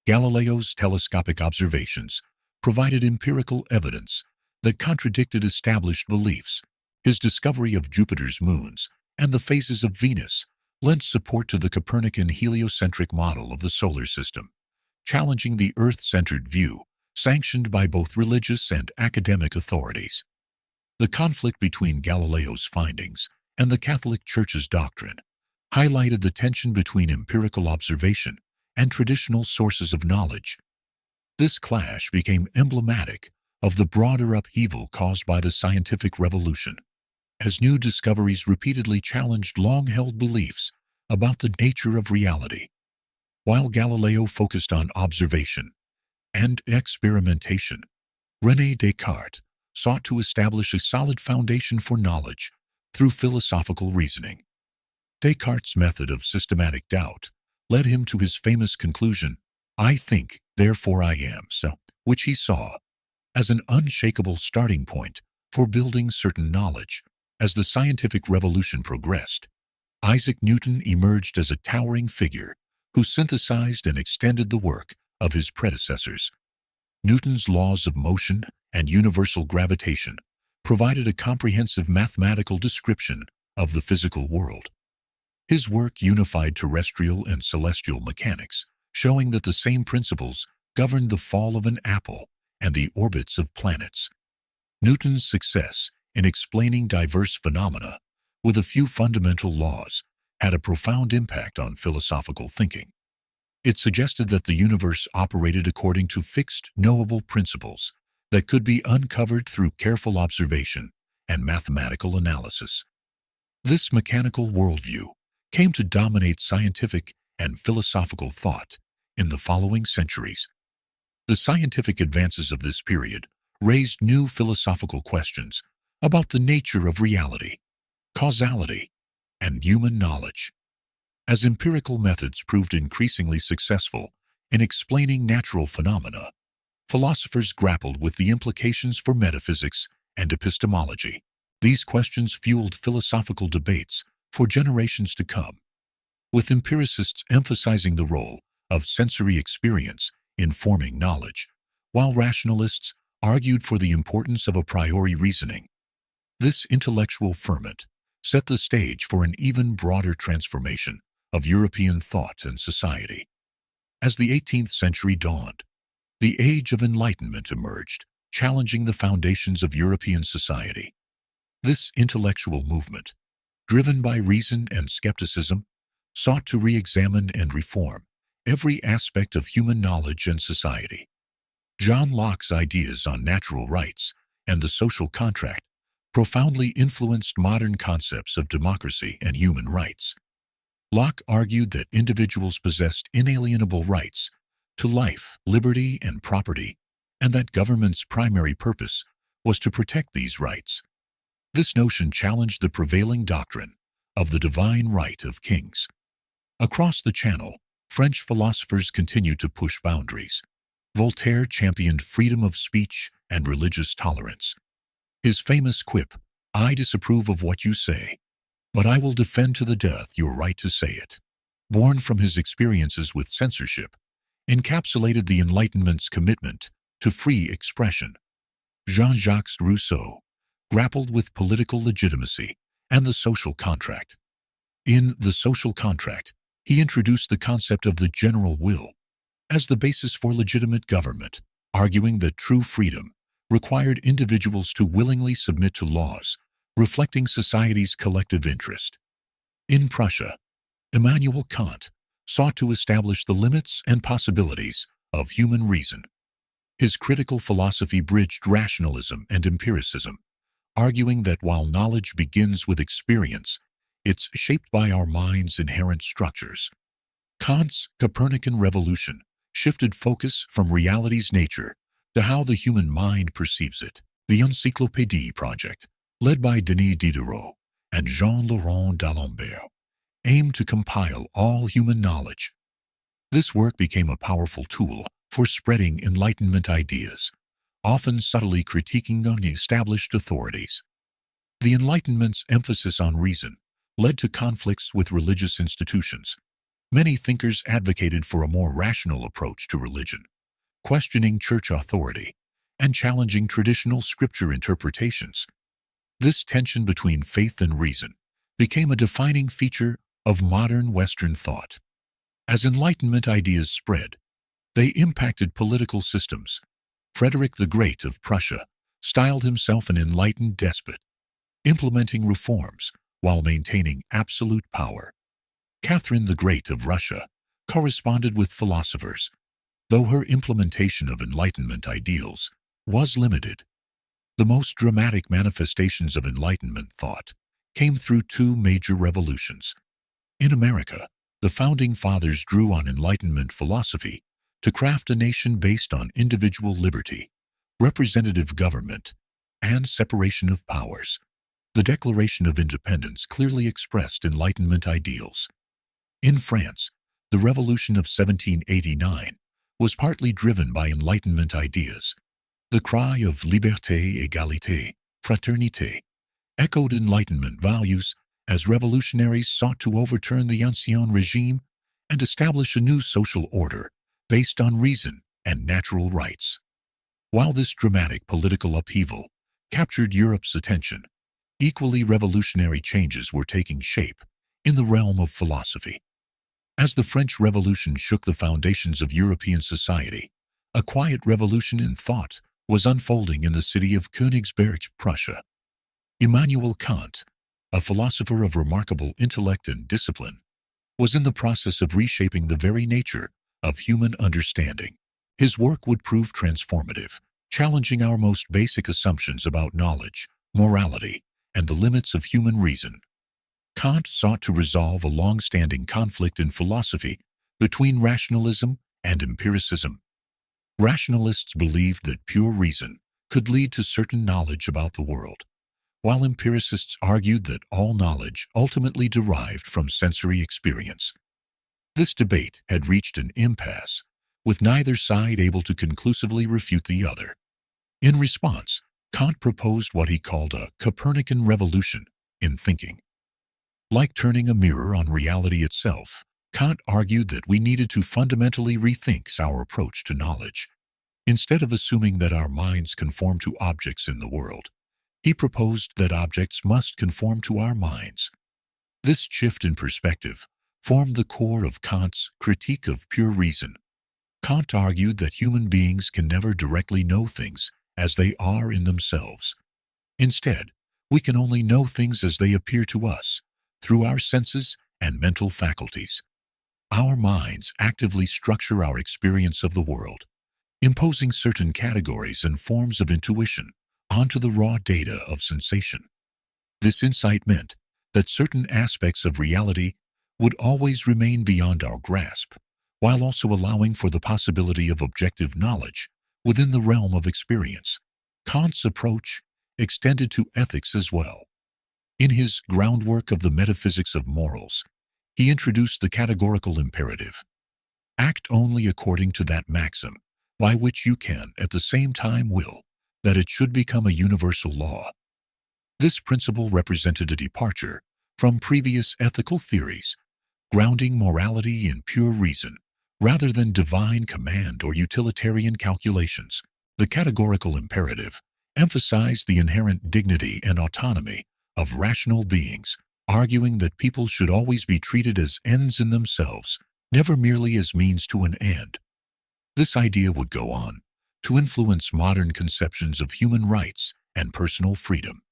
Galileo's telescopic observations provided empirical evidence that contradicted established beliefs. His discovery of Jupiter's moons and the phases of Venus lent support to the Copernican heliocentric model of the solar system, challenging the Earth-centered view sanctioned by both religious and academic authorities. The conflict between Galileo's findings and the Catholic Church's doctrine highlighted the tension between empirical observation and traditional sources of knowledge. This clash became emblematic of the broader upheaval caused by the scientific revolution, as new discoveries repeatedly challenged long-held beliefs about the nature of reality. While Galileo focused on observation and experimentation, René Descartes sought to establish a solid foundation for knowledge through philosophical reasoning. Descartes' method of systematic doubt led him to his famous conclusion, "I think, therefore I am," which he saw as an unshakable starting point for building certain knowledge. As the scientific revolution progressed, Isaac Newton emerged as a towering figure who synthesized and extended the work of his predecessors. Newton's laws of motion and universal gravitation provided a comprehensive mathematical description of the physical world. His work unified terrestrial and celestial mechanics, showing that the same principles governed the fall of an apple and the orbits of planets. Newton's success in explaining diverse phenomena with a few fundamental laws had a profound impact on philosophical thinking. It suggested that the universe operated according to fixed, knowable principles that could be uncovered through careful observation and mathematical analysis. This mechanical worldview came to dominate scientific and philosophical thought in the following centuries. The scientific advances of this period raised new philosophical questions about the nature of reality, causality, and human knowledge. As empirical methods proved increasingly successful in explaining natural phenomena, philosophers grappled with the implications for metaphysics and epistemology. These questions fueled philosophical debates for generations to come, with empiricists emphasizing the role of sensory experience in forming knowledge, while rationalists argued for the importance of a priori reasoning. This intellectual ferment set the stage for an even broader transformation of European thought and society. As the 18th century dawned, the Age of Enlightenment emerged, challenging the foundations of European society. This intellectual movement, driven by reason and skepticism, sought to re-examine and reform every aspect of human knowledge and society. John Locke's ideas on natural rights and the social contract profoundly influenced modern concepts of democracy and human rights. Locke argued that individuals possessed inalienable rights to life, liberty, and property, and that government's primary purpose was to protect these rights. This notion challenged the prevailing doctrine of the divine right of kings. Across the Channel, French philosophers continued to push boundaries. Voltaire championed freedom of speech and religious tolerance. His famous quip, "I disapprove of what you say, but I will defend to the death your right to say it," born from his experiences with censorship, encapsulated the Enlightenment's commitment to free expression. Jean-Jacques Rousseau grappled with political legitimacy and the social contract. In The Social Contract, he introduced the concept of the general will as the basis for legitimate government, arguing that true freedom required individuals to willingly submit to laws reflecting society's collective interest. In Prussia, Immanuel Kant sought to establish the limits and possibilities of human reason. His critical philosophy bridged rationalism and empiricism, arguing that while knowledge begins with experience, it's shaped by our mind's inherent structures. Kant's Copernican revolution shifted focus from reality's nature to how the human mind perceives it. The Encyclopédie project, led by Denis Diderot and Jean-Laurent d'Alembert, aimed to compile all human knowledge. This work became a powerful tool for spreading Enlightenment ideas, often subtly critiquing on established authorities. The Enlightenment's emphasis on reason led to conflicts with religious institutions. Many thinkers advocated for a more rational approach to religion, questioning church authority and challenging traditional scripture interpretations. This tension between faith and reason became a defining feature of modern Western thought. As Enlightenment ideas spread, they impacted political systems. Frederick the Great of Prussia styled himself an enlightened despot, implementing reforms while maintaining absolute power. Catherine the Great of Russia corresponded with philosophers, though her implementation of Enlightenment ideals was limited. The most dramatic manifestations of Enlightenment thought came through two major revolutions. In America, the Founding Fathers drew on Enlightenment philosophy to craft a nation based on individual liberty, representative government, and separation of powers. The Declaration of Independence clearly expressed Enlightenment ideals. In France, the Revolution of 1789 was partly driven by Enlightenment ideas. The cry of liberté, égalité, fraternité echoed Enlightenment values as revolutionaries sought to overturn the ancien regime and establish a new social order based on reason and natural rights. While this dramatic political upheaval captured Europe's attention, equally revolutionary changes were taking shape in the realm of philosophy. As the French Revolution shook the foundations of European society, a quiet revolution in thought was unfolding in the city of Königsberg, Prussia. Immanuel Kant, a philosopher of remarkable intellect and discipline, was in the process of reshaping the very nature of human understanding. His work would prove transformative, challenging our most basic assumptions about knowledge, morality, and the limits of human reason. Kant sought to resolve a long-standing conflict in philosophy between rationalism and empiricism. Rationalists believed that pure reason could lead to certain knowledge about the world, while empiricists argued that all knowledge ultimately derived from sensory experience. This debate had reached an impasse, with neither side able to conclusively refute the other. In response, Kant proposed what he called a Copernican revolution in thinking. Like turning a mirror on reality itself, Kant argued that we needed to fundamentally rethink our approach to knowledge. Instead of assuming that our minds conform to objects in the world, he proposed that objects must conform to our minds. This shift in perspective formed the core of Kant's critique of pure reason. Kant argued that human beings can never directly know things as they are in themselves. Instead, we can only know things as they appear to us, through our senses and mental faculties. Our minds actively structure our experience of the world, imposing certain categories and forms of intuition onto the raw data of sensation. This insight meant that certain aspects of reality would always remain beyond our grasp, while also allowing for the possibility of objective knowledge within the realm of experience. Kant's approach extended to ethics as well. In his Groundwork of the Metaphysics of Morals, he introduced the categorical imperative. Act only according to that maxim, by which you can at the same time will that it should become a universal law. This principle represented a departure from previous ethical theories, grounding morality in pure reason, rather than divine command or utilitarian calculations. The categorical imperative emphasized the inherent dignity and autonomy of rational beings, arguing that people should always be treated as ends in themselves, never merely as means to an end. This idea would go on to influence modern conceptions of human rights and personal freedom.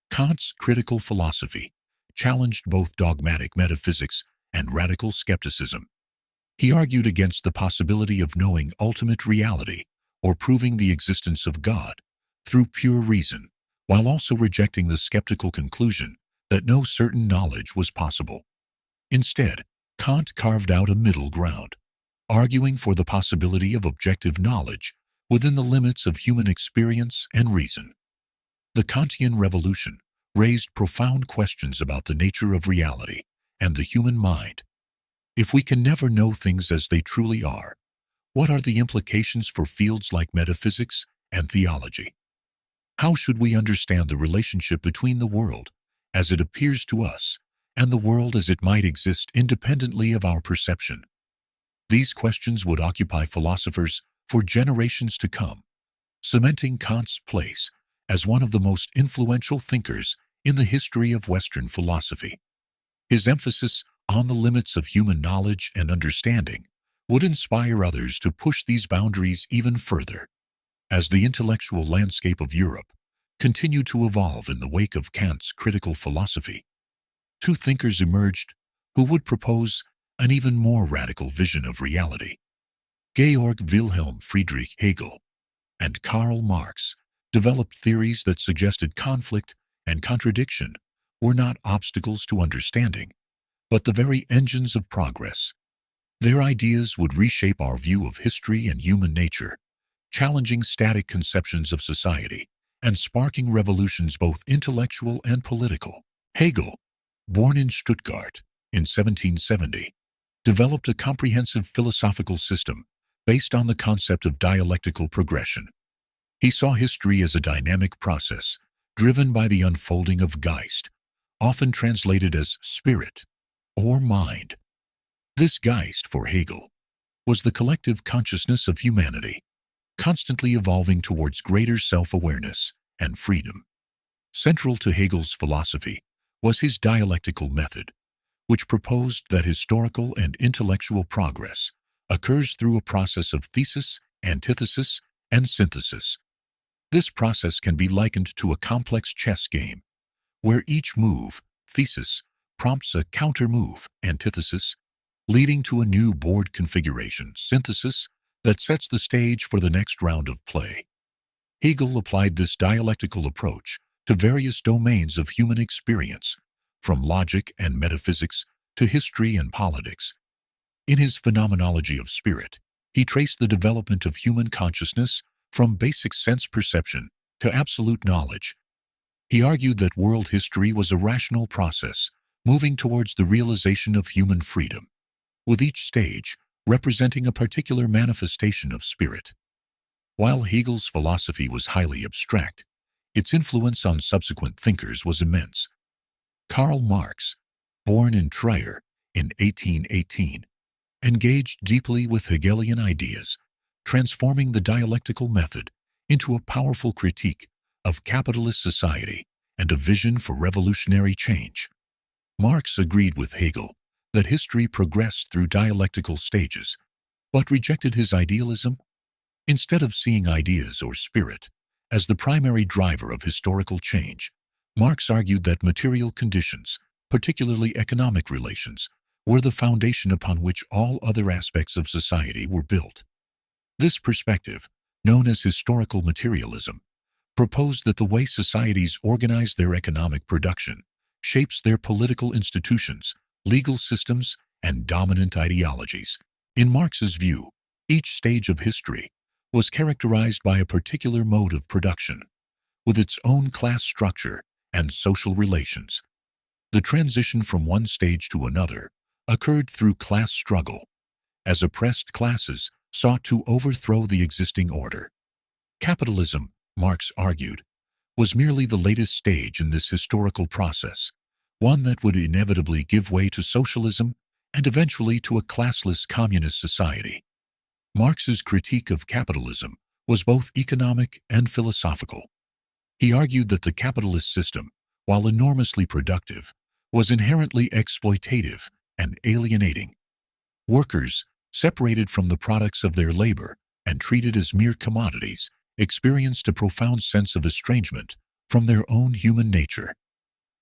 Kant's critical philosophy challenged both dogmatic metaphysics and radical skepticism. He argued against the possibility of knowing ultimate reality or proving the existence of God through pure reason, while also rejecting the skeptical conclusion that no certain knowledge was possible. Instead, Kant carved out a middle ground, arguing for the possibility of objective knowledge within the limits of human experience and reason. The Kantian revolution raised profound questions about the nature of reality and the human mind. If we can never know things as they truly are, what are the implications for fields like metaphysics and theology? How should we understand the relationship between the world as it appears to us and the world as it might exist independently of our perception? These questions would occupy philosophers for generations to come, cementing Kant's place as one of the most influential thinkers in the history of Western philosophy. His emphasis on the limits of human knowledge and understanding would inspire others to push these boundaries even further. As the intellectual landscape of Europe continued to evolve in the wake of Kant's critical philosophy, two thinkers emerged who would propose an even more radical vision of reality. Georg Wilhelm Friedrich Hegel and Karl Marx developed theories that suggested conflict and contradiction were not obstacles to understanding, but the very engines of progress. Their ideas would reshape our view of history and human nature, challenging static conceptions of society and sparking revolutions both intellectual and political. Hegel, born in Stuttgart in 1770, developed a comprehensive philosophical system based on the concept of dialectical progression. He saw history as a dynamic process driven by the unfolding of Geist, often translated as spirit or mind. This Geist, for Hegel, was the collective consciousness of humanity, constantly evolving towards greater self-awareness and freedom. Central to Hegel's philosophy was his dialectical method, which proposed that historical and intellectual progress occurs through a process of thesis, antithesis, and synthesis. This process can be likened to a complex chess game, where each move, thesis, prompts a counter-move, antithesis, leading to a new board configuration, synthesis, that sets the stage for the next round of play. Hegel applied this dialectical approach to various domains of human experience, from logic and metaphysics to history and politics. In his Phenomenology of Spirit, he traced the development of human consciousness from basic sense perception to absolute knowledge. He argued that world history was a rational process moving towards the realization of human freedom, with each stage representing a particular manifestation of spirit. While Hegel's philosophy was highly abstract, its influence on subsequent thinkers was immense. Karl Marx, born in Trier in 1818, engaged deeply with Hegelian ideas, transforming the dialectical method into a powerful critique of capitalist society and a vision for revolutionary change. Marx agreed with Hegel that history progressed through dialectical stages, but rejected his idealism. Instead of seeing ideas or spirit as the primary driver of historical change, Marx argued that material conditions, particularly economic relations, were the foundation upon which all other aspects of society were built. This perspective, known as historical materialism, proposed that the way societies organize their economic production shapes their political institutions, legal systems, and dominant ideologies. In Marx's view, each stage of history was characterized by a particular mode of production, with its own class structure and social relations. The transition from one stage to another occurred through class struggle, as oppressed classes sought to overthrow the existing order. Capitalism, Marx argued, was merely the latest stage in this historical process, one that would inevitably give way to socialism and eventually to a classless communist society. Marx's critique of capitalism was both economic and philosophical. He argued that the capitalist system, while enormously productive, was inherently exploitative and alienating. Workers, separated from the products of their labor and treated as mere commodities, experienced a profound sense of estrangement from their own human nature.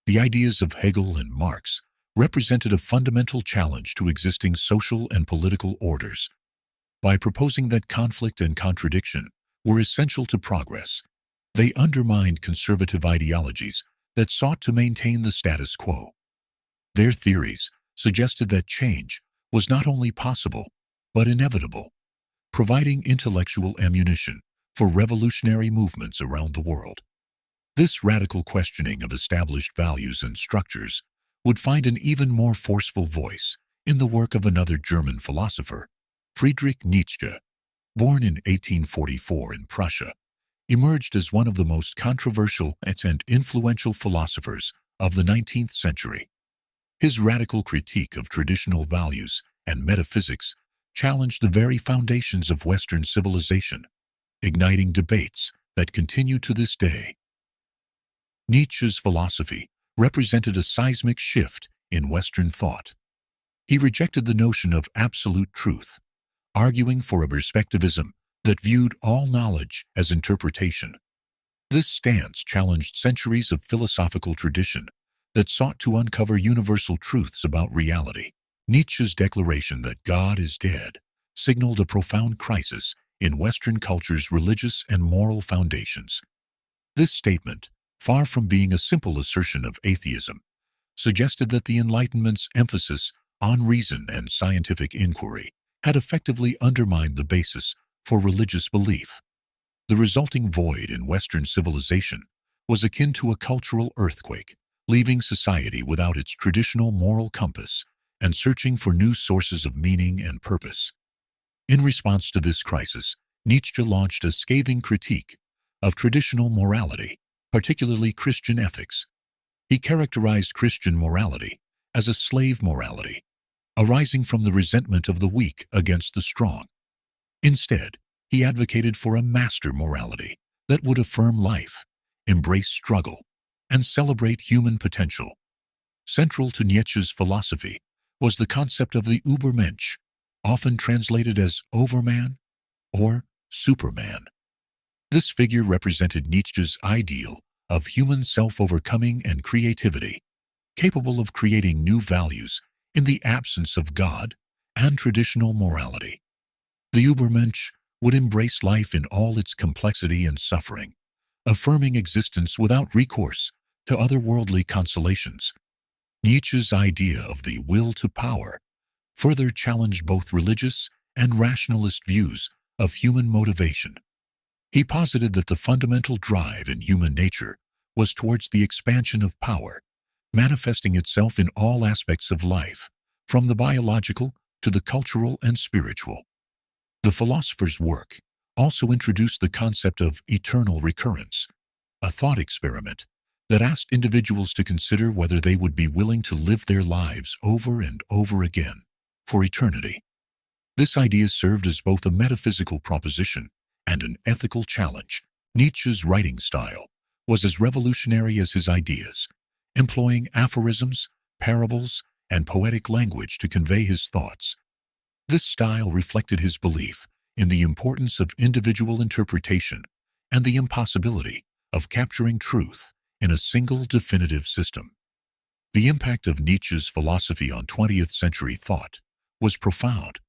The ideas of Hegel and Marx represented a fundamental challenge to existing social and political orders. By proposing that conflict and contradiction were essential to progress, they undermined conservative ideologies that sought to maintain the status quo. Their theories suggested that change was not only possible, but inevitable, providing intellectual ammunition for revolutionary movements around the world. This radical questioning of established values and structures would find an even more forceful voice in the work of another German philosopher, Friedrich Nietzsche, born in 1844 in Prussia, emerged as one of the most controversial and influential philosophers of the 19th century. His radical critique of traditional values and metaphysics challenged the very foundations of Western civilization, igniting debates that continue to this day. Nietzsche's philosophy represented a seismic shift in Western thought. He rejected the notion of absolute truth, arguing for a perspectivism that viewed all knowledge as interpretation. This stance challenged centuries of philosophical tradition that sought to uncover universal truths about reality. Nietzsche's declaration that God is dead signaled a profound crisis in Western culture's religious and moral foundations. This statement, far from being a simple assertion of atheism, suggested that the Enlightenment's emphasis on reason and scientific inquiry had effectively undermined the basis for religious belief. The resulting void in Western civilization was akin to a cultural earthquake, leaving society without its traditional moral compass and searching for new sources of meaning and purpose. In response to this crisis, Nietzsche launched a scathing critique of traditional morality, particularly Christian ethics. He characterized Christian morality as a slave morality, arising from the resentment of the weak against the strong. Instead, he advocated for a master morality that would affirm life, embrace struggle, and celebrate human potential. Central to Nietzsche's philosophy was the concept of the Übermensch, often translated as overman or superman. This figure represented Nietzsche's ideal of human self-overcoming and creativity, capable of creating new values in the absence of God and traditional morality. The Übermensch would embrace life in all its complexity and suffering, affirming existence without recourse to otherworldly consolations. Nietzsche's idea of the will to power further challenged both religious and rationalist views of human motivation. He posited that the fundamental drive in human nature was towards the expansion of power, manifesting itself in all aspects of life, from the biological to the cultural and spiritual. The philosopher's work also introduced the concept of eternal recurrence, a thought experiment that asked individuals to consider whether they would be willing to live their lives over and over again for eternity. This idea served as both a metaphysical proposition and an ethical challenge. Nietzsche's writing style was as revolutionary as his ideas, employing aphorisms, parables, and poetic language to convey his thoughts. This style reflected his belief in the importance of individual interpretation and the impossibility of capturing truth in a single definitive system. The impact of Nietzsche's philosophy on 20th century thought was profound,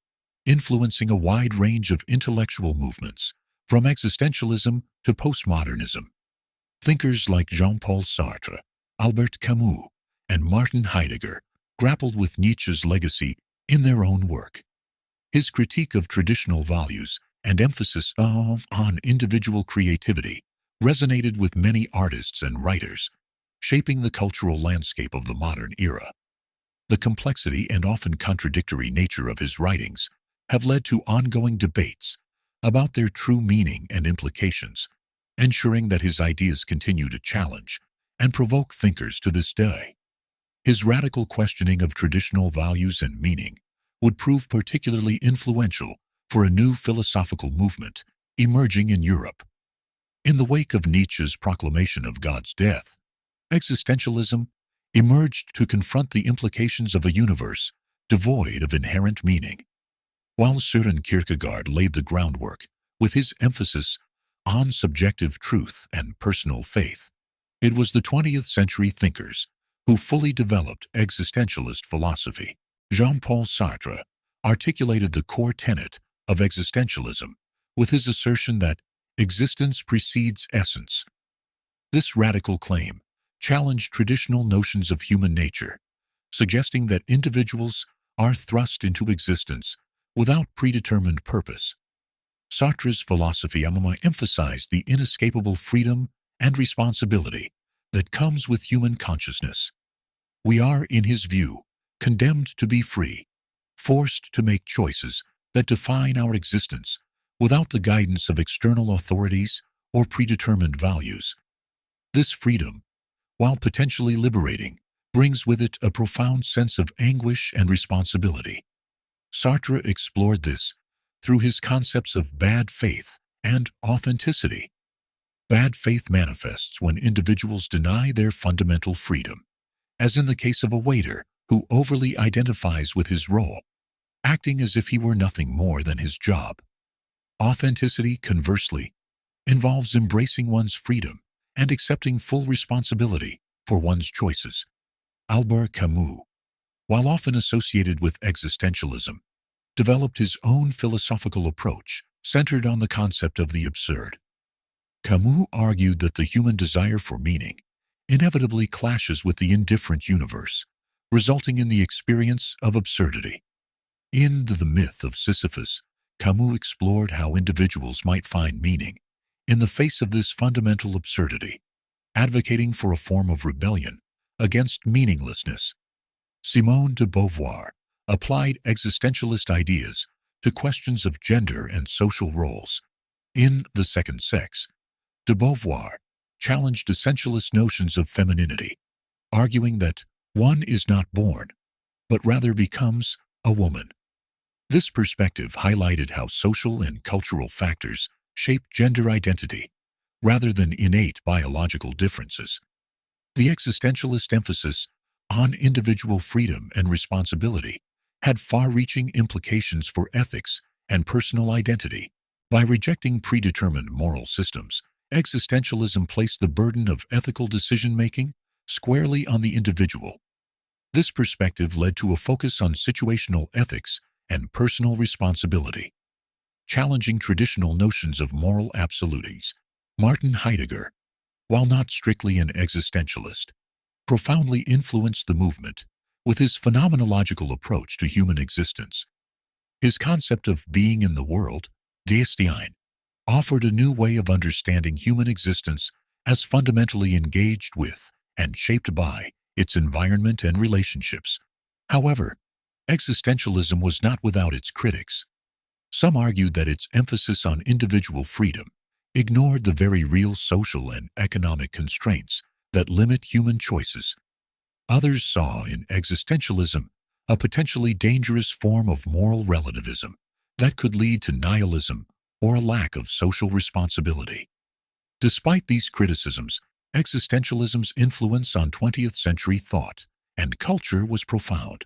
influencing a wide range of intellectual movements, from existentialism to postmodernism. Thinkers like Jean-Paul Sartre, Albert Camus, and Martin Heidegger grappled with Nietzsche's legacy in their own work. His critique of traditional values and emphasis on individual creativity resonated with many artists and writers, shaping the cultural landscape of the modern era. The complexity and often contradictory nature of his writings have led to ongoing debates about their true meaning and implications, ensuring that his ideas continue to challenge and provoke thinkers to this day. His radical questioning of traditional values and meaning would prove particularly influential for a new philosophical movement emerging in Europe. In the wake of Nietzsche's proclamation of God's death, existentialism emerged to confront the implications of a universe devoid of inherent meaning. While Søren Kierkegaard laid the groundwork with his emphasis on subjective truth and personal faith, it was the 20th century thinkers who fully developed existentialist philosophy. Jean-Paul Sartre articulated the core tenet of existentialism with his assertion that existence precedes essence. This radical claim challenged traditional notions of human nature, suggesting that individuals are thrust into existence without predetermined purpose. Sartre's philosophy emphasized the inescapable freedom and responsibility that comes with human consciousness. We are, in his view, condemned to be free, forced to make choices that define our existence without the guidance of external authorities or predetermined values. This freedom, while potentially liberating, brings with it a profound sense of anguish and responsibility. Sartre explored this through his concepts of bad faith and authenticity. Bad faith manifests when individuals deny their fundamental freedom, as in the case of a waiter who overly identifies with his role, acting as if he were nothing more than his job. Authenticity, conversely, involves embracing one's freedom and accepting full responsibility for one's choices. Albert Camus, while often associated with existentialism, developed his own philosophical approach centered on the concept of the absurd. Camus argued that the human desire for meaning inevitably clashes with the indifferent universe, resulting in the experience of absurdity. In The Myth of Sisyphus, Camus explored how individuals might find meaning in the face of this fundamental absurdity, advocating for a form of rebellion against meaninglessness. Simone de Beauvoir applied existentialist ideas to questions of gender and social roles. In The Second Sex, de Beauvoir challenged essentialist notions of femininity, arguing that one is not born, but rather becomes a woman. This perspective highlighted how social and cultural factors shape gender identity, rather than innate biological differences. The existentialist emphasis on individual freedom and responsibility had far-reaching implications for ethics and personal identity. By rejecting predetermined moral systems, existentialism placed the burden of ethical decision-making squarely on the individual. This perspective led to a focus on situational ethics and personal responsibility, challenging traditional notions of moral absolutes. Martin Heidegger, while not strictly an existentialist, profoundly influenced the movement with his phenomenological approach to human existence. His concept of being in the world, Dasein, offered a new way of understanding human existence as fundamentally engaged with and shaped by its environment and relationships. However, existentialism was not without its critics. Some argued that its emphasis on individual freedom ignored the very real social and economic constraints that limit human choices. Others saw in existentialism a potentially dangerous form of moral relativism that could lead to nihilism or a lack of social responsibility. Despite these criticisms, existentialism's influence on 20th century thought and culture was profound.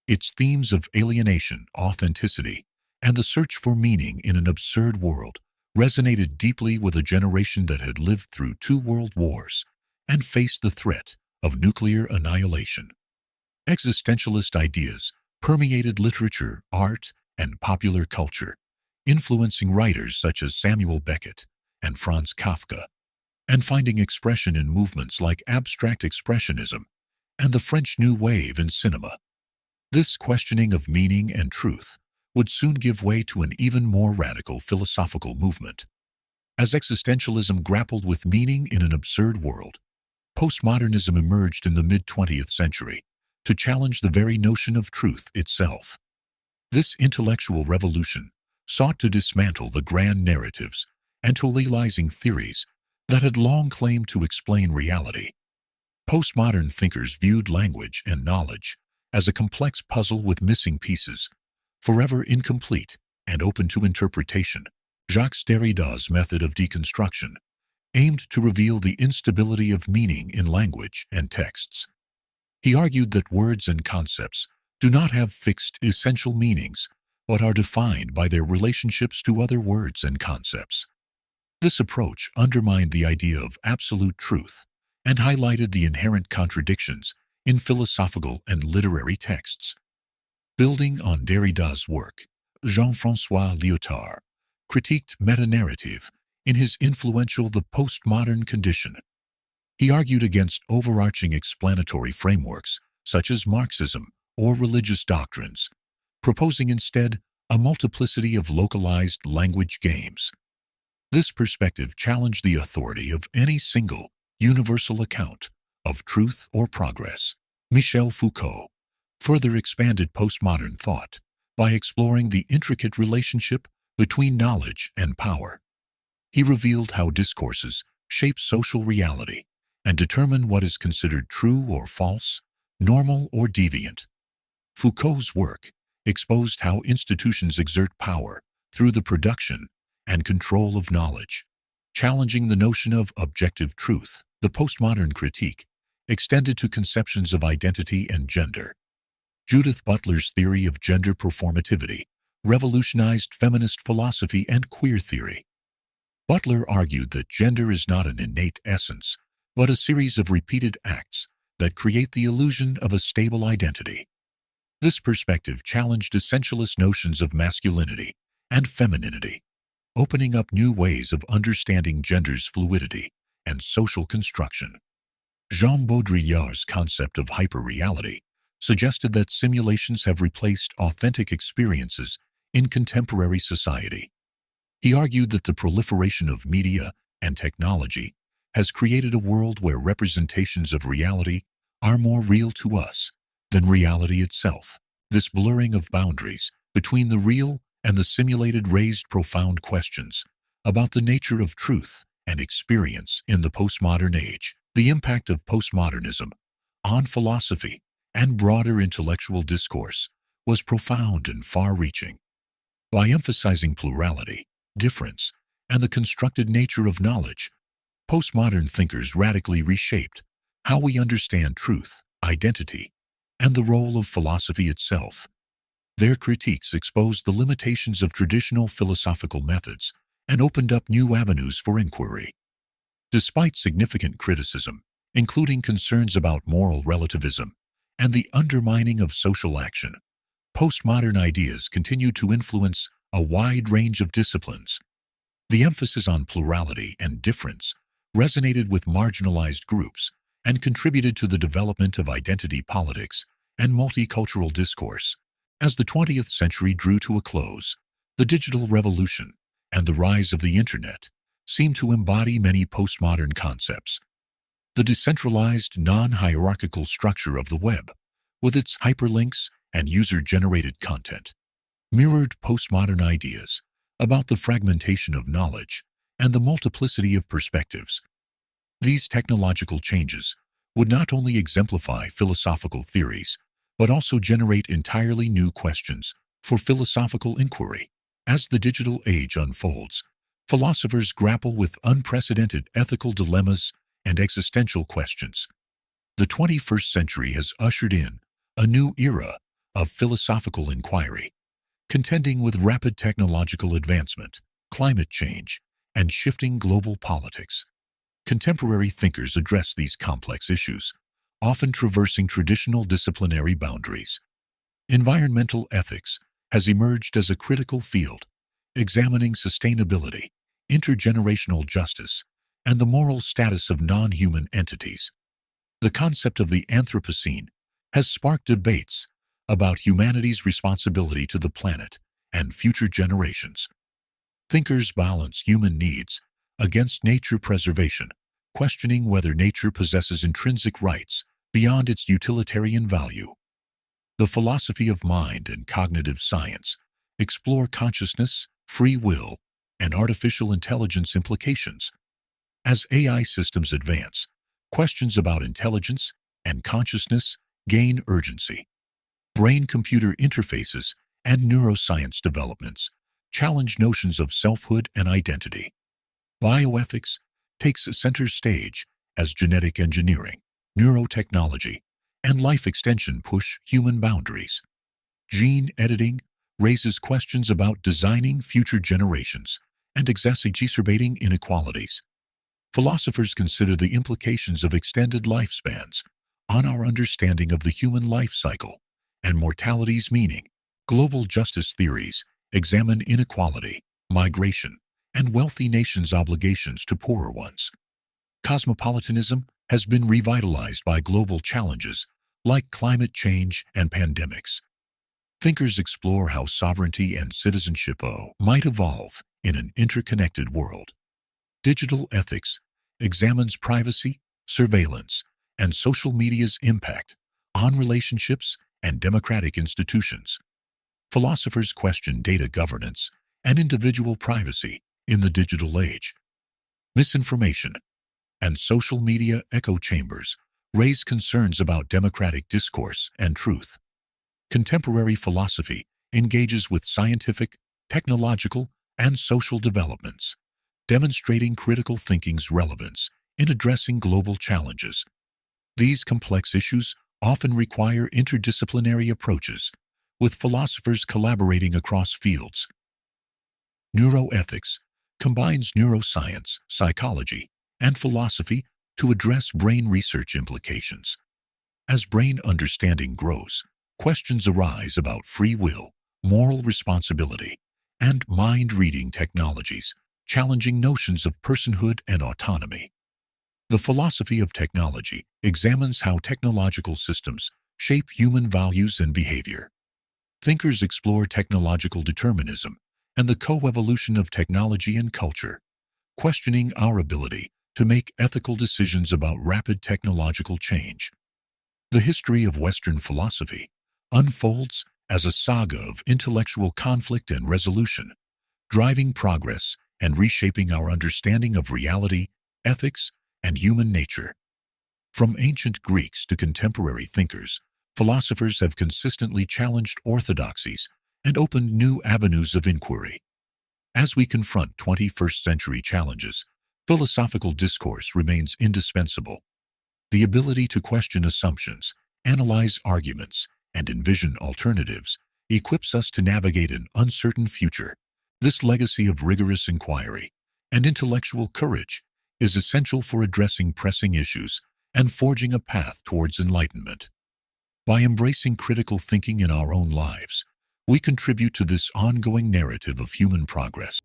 Its themes of alienation, authenticity, and the search for meaning in an absurd world resonated deeply with a generation that had lived through 2 world wars and faced the threat of nuclear annihilation. Existentialist ideas permeated literature, art, and popular culture, influencing writers such as Samuel Beckett and Franz Kafka, and finding expression in movements like abstract expressionism and the French New Wave in cinema. This questioning of meaning and truth would soon give way to an even more radical philosophical movement. As existentialism grappled with meaning in an absurd world, postmodernism emerged in the mid-20th century to challenge the very notion of truth itself. This intellectual revolution sought to dismantle the grand narratives and totalizing theories that had long claimed to explain reality. Postmodern thinkers viewed language and knowledge as a complex puzzle with missing pieces, forever incomplete and open to interpretation. Jacques Derrida's method of deconstruction aimed to reveal the instability of meaning in language and texts. He argued that words and concepts do not have fixed essential meanings, but are defined by their relationships to other words and concepts. This approach undermined the idea of absolute truth and highlighted the inherent contradictions in philosophical and literary texts. Building on Derrida's work, Jean-François Lyotard critiqued meta-narrative in his influential The Postmodern Condition. He argued against overarching explanatory frameworks such as Marxism or religious doctrines, proposing instead a multiplicity of localized language games. This perspective challenged the authority of any single, universal account of truth or progress. Michel Foucault further expanded postmodern thought by exploring the intricate relationship between knowledge and power. He revealed how discourses shape social reality and determine what is considered true or false, normal or deviant. Foucault's work exposed how institutions exert power through the production and control of knowledge, challenging the notion of objective truth. The postmodern critique extended to conceptions of identity and gender. Judith Butler's theory of gender performativity revolutionized feminist philosophy and queer theory. Butler argued that gender is not an innate essence, but a series of repeated acts that create the illusion of a stable identity. This perspective challenged essentialist notions of masculinity and femininity, opening up new ways of understanding gender's fluidity and social construction. Jean Baudrillard's concept of hyperreality suggested that simulations have replaced authentic experiences in contemporary society. He argued that the proliferation of media and technology has created a world where representations of reality are more real to us than reality itself. This blurring of boundaries between the real and the simulated raised profound questions about the nature of truth and experience in the postmodern age. The impact of postmodernism on philosophy and broader intellectual discourse was profound and far-reaching. By emphasizing plurality, difference, and the constructed nature of knowledge, postmodern thinkers radically reshaped how we understand truth, identity, and the role of philosophy itself. Their critiques exposed the limitations of traditional philosophical methods and opened up new avenues for inquiry. Despite significant criticism, including concerns about moral relativism and the undermining of social action, postmodern ideas continue to influence a wide range of disciplines. The emphasis on plurality and difference resonated with marginalized groups and contributed to the development of identity politics and multicultural discourse. As the 20th century drew to a close, the digital revolution and the rise of the Internet seem to embody many postmodern concepts. The decentralized, non-hierarchical structure of the web, with its hyperlinks and user-generated content, mirrored postmodern ideas about the fragmentation of knowledge and the multiplicity of perspectives. These technological changes would not only exemplify philosophical theories, but also generate entirely new questions for philosophical inquiry. As the digital age unfolds, philosophers grapple with unprecedented ethical dilemmas and existential questions. The 21st century has ushered in a new era of philosophical inquiry, contending with rapid technological advancement, climate change, and shifting global politics. Contemporary thinkers address these complex issues, often traversing traditional disciplinary boundaries. Environmental ethics has emerged as a critical field, examining sustainability, intergenerational justice, and the moral status of non-human entities. The concept of the Anthropocene has sparked debates about humanity's responsibility to the planet and future generations. Thinkers balance human needs against nature preservation, questioning whether nature possesses intrinsic rights beyond its utilitarian value. The philosophy of mind and cognitive science explore consciousness, free will, and artificial intelligence implications. As AI systems advance, questions about intelligence and consciousness gain urgency. Brain-computer interfaces and neuroscience developments challenge notions of selfhood and identity. Bioethics takes center stage as genetic engineering, neurotechnology, and life extension push human boundaries. Gene editing raises questions about designing future generations and exacerbating inequalities. Philosophers consider the implications of extended lifespans on our understanding of the human life cycle and mortality's meaning. Global justice theories examine inequality, migration, and wealthy nations' obligations to poorer ones. Cosmopolitanism has been revitalized by global challenges like climate change and pandemics. Thinkers explore how sovereignty and citizenship might evolve in an interconnected world. Digital ethics examines privacy, surveillance, and social media's impact on relationships and democratic institutions. Philosophers question data governance and individual privacy in the digital age. Misinformation and social media echo chambers raise concerns about democratic discourse and truth. Contemporary philosophy engages with scientific, technological, and social developments, demonstrating critical thinking's relevance in addressing global challenges. These complex issues often require interdisciplinary approaches, with philosophers collaborating across fields. Neuroethics combines neuroscience, psychology, and philosophy to address brain research implications. As brain understanding grows, questions arise about free will, moral responsibility, and mind-reading technologies, challenging notions of personhood and autonomy. The philosophy of technology examines how technological systems shape human values and behavior. Thinkers explore technological determinism and the coevolution of technology and culture, questioning our ability to make ethical decisions about rapid technological change. The history of Western philosophy unfolds as a saga of intellectual conflict and resolution, driving progress and reshaping our understanding of reality, ethics, and human nature. From ancient Greeks to contemporary thinkers, philosophers have consistently challenged orthodoxies and opened new avenues of inquiry. As we confront 21st century challenges, philosophical discourse remains indispensable. The ability to question assumptions, analyze arguments, and envision alternatives equips us to navigate an uncertain future. This legacy of rigorous inquiry and intellectual courage is essential for addressing pressing issues and forging a path towards enlightenment. By embracing critical thinking in our own lives, we contribute to this ongoing narrative of human progress.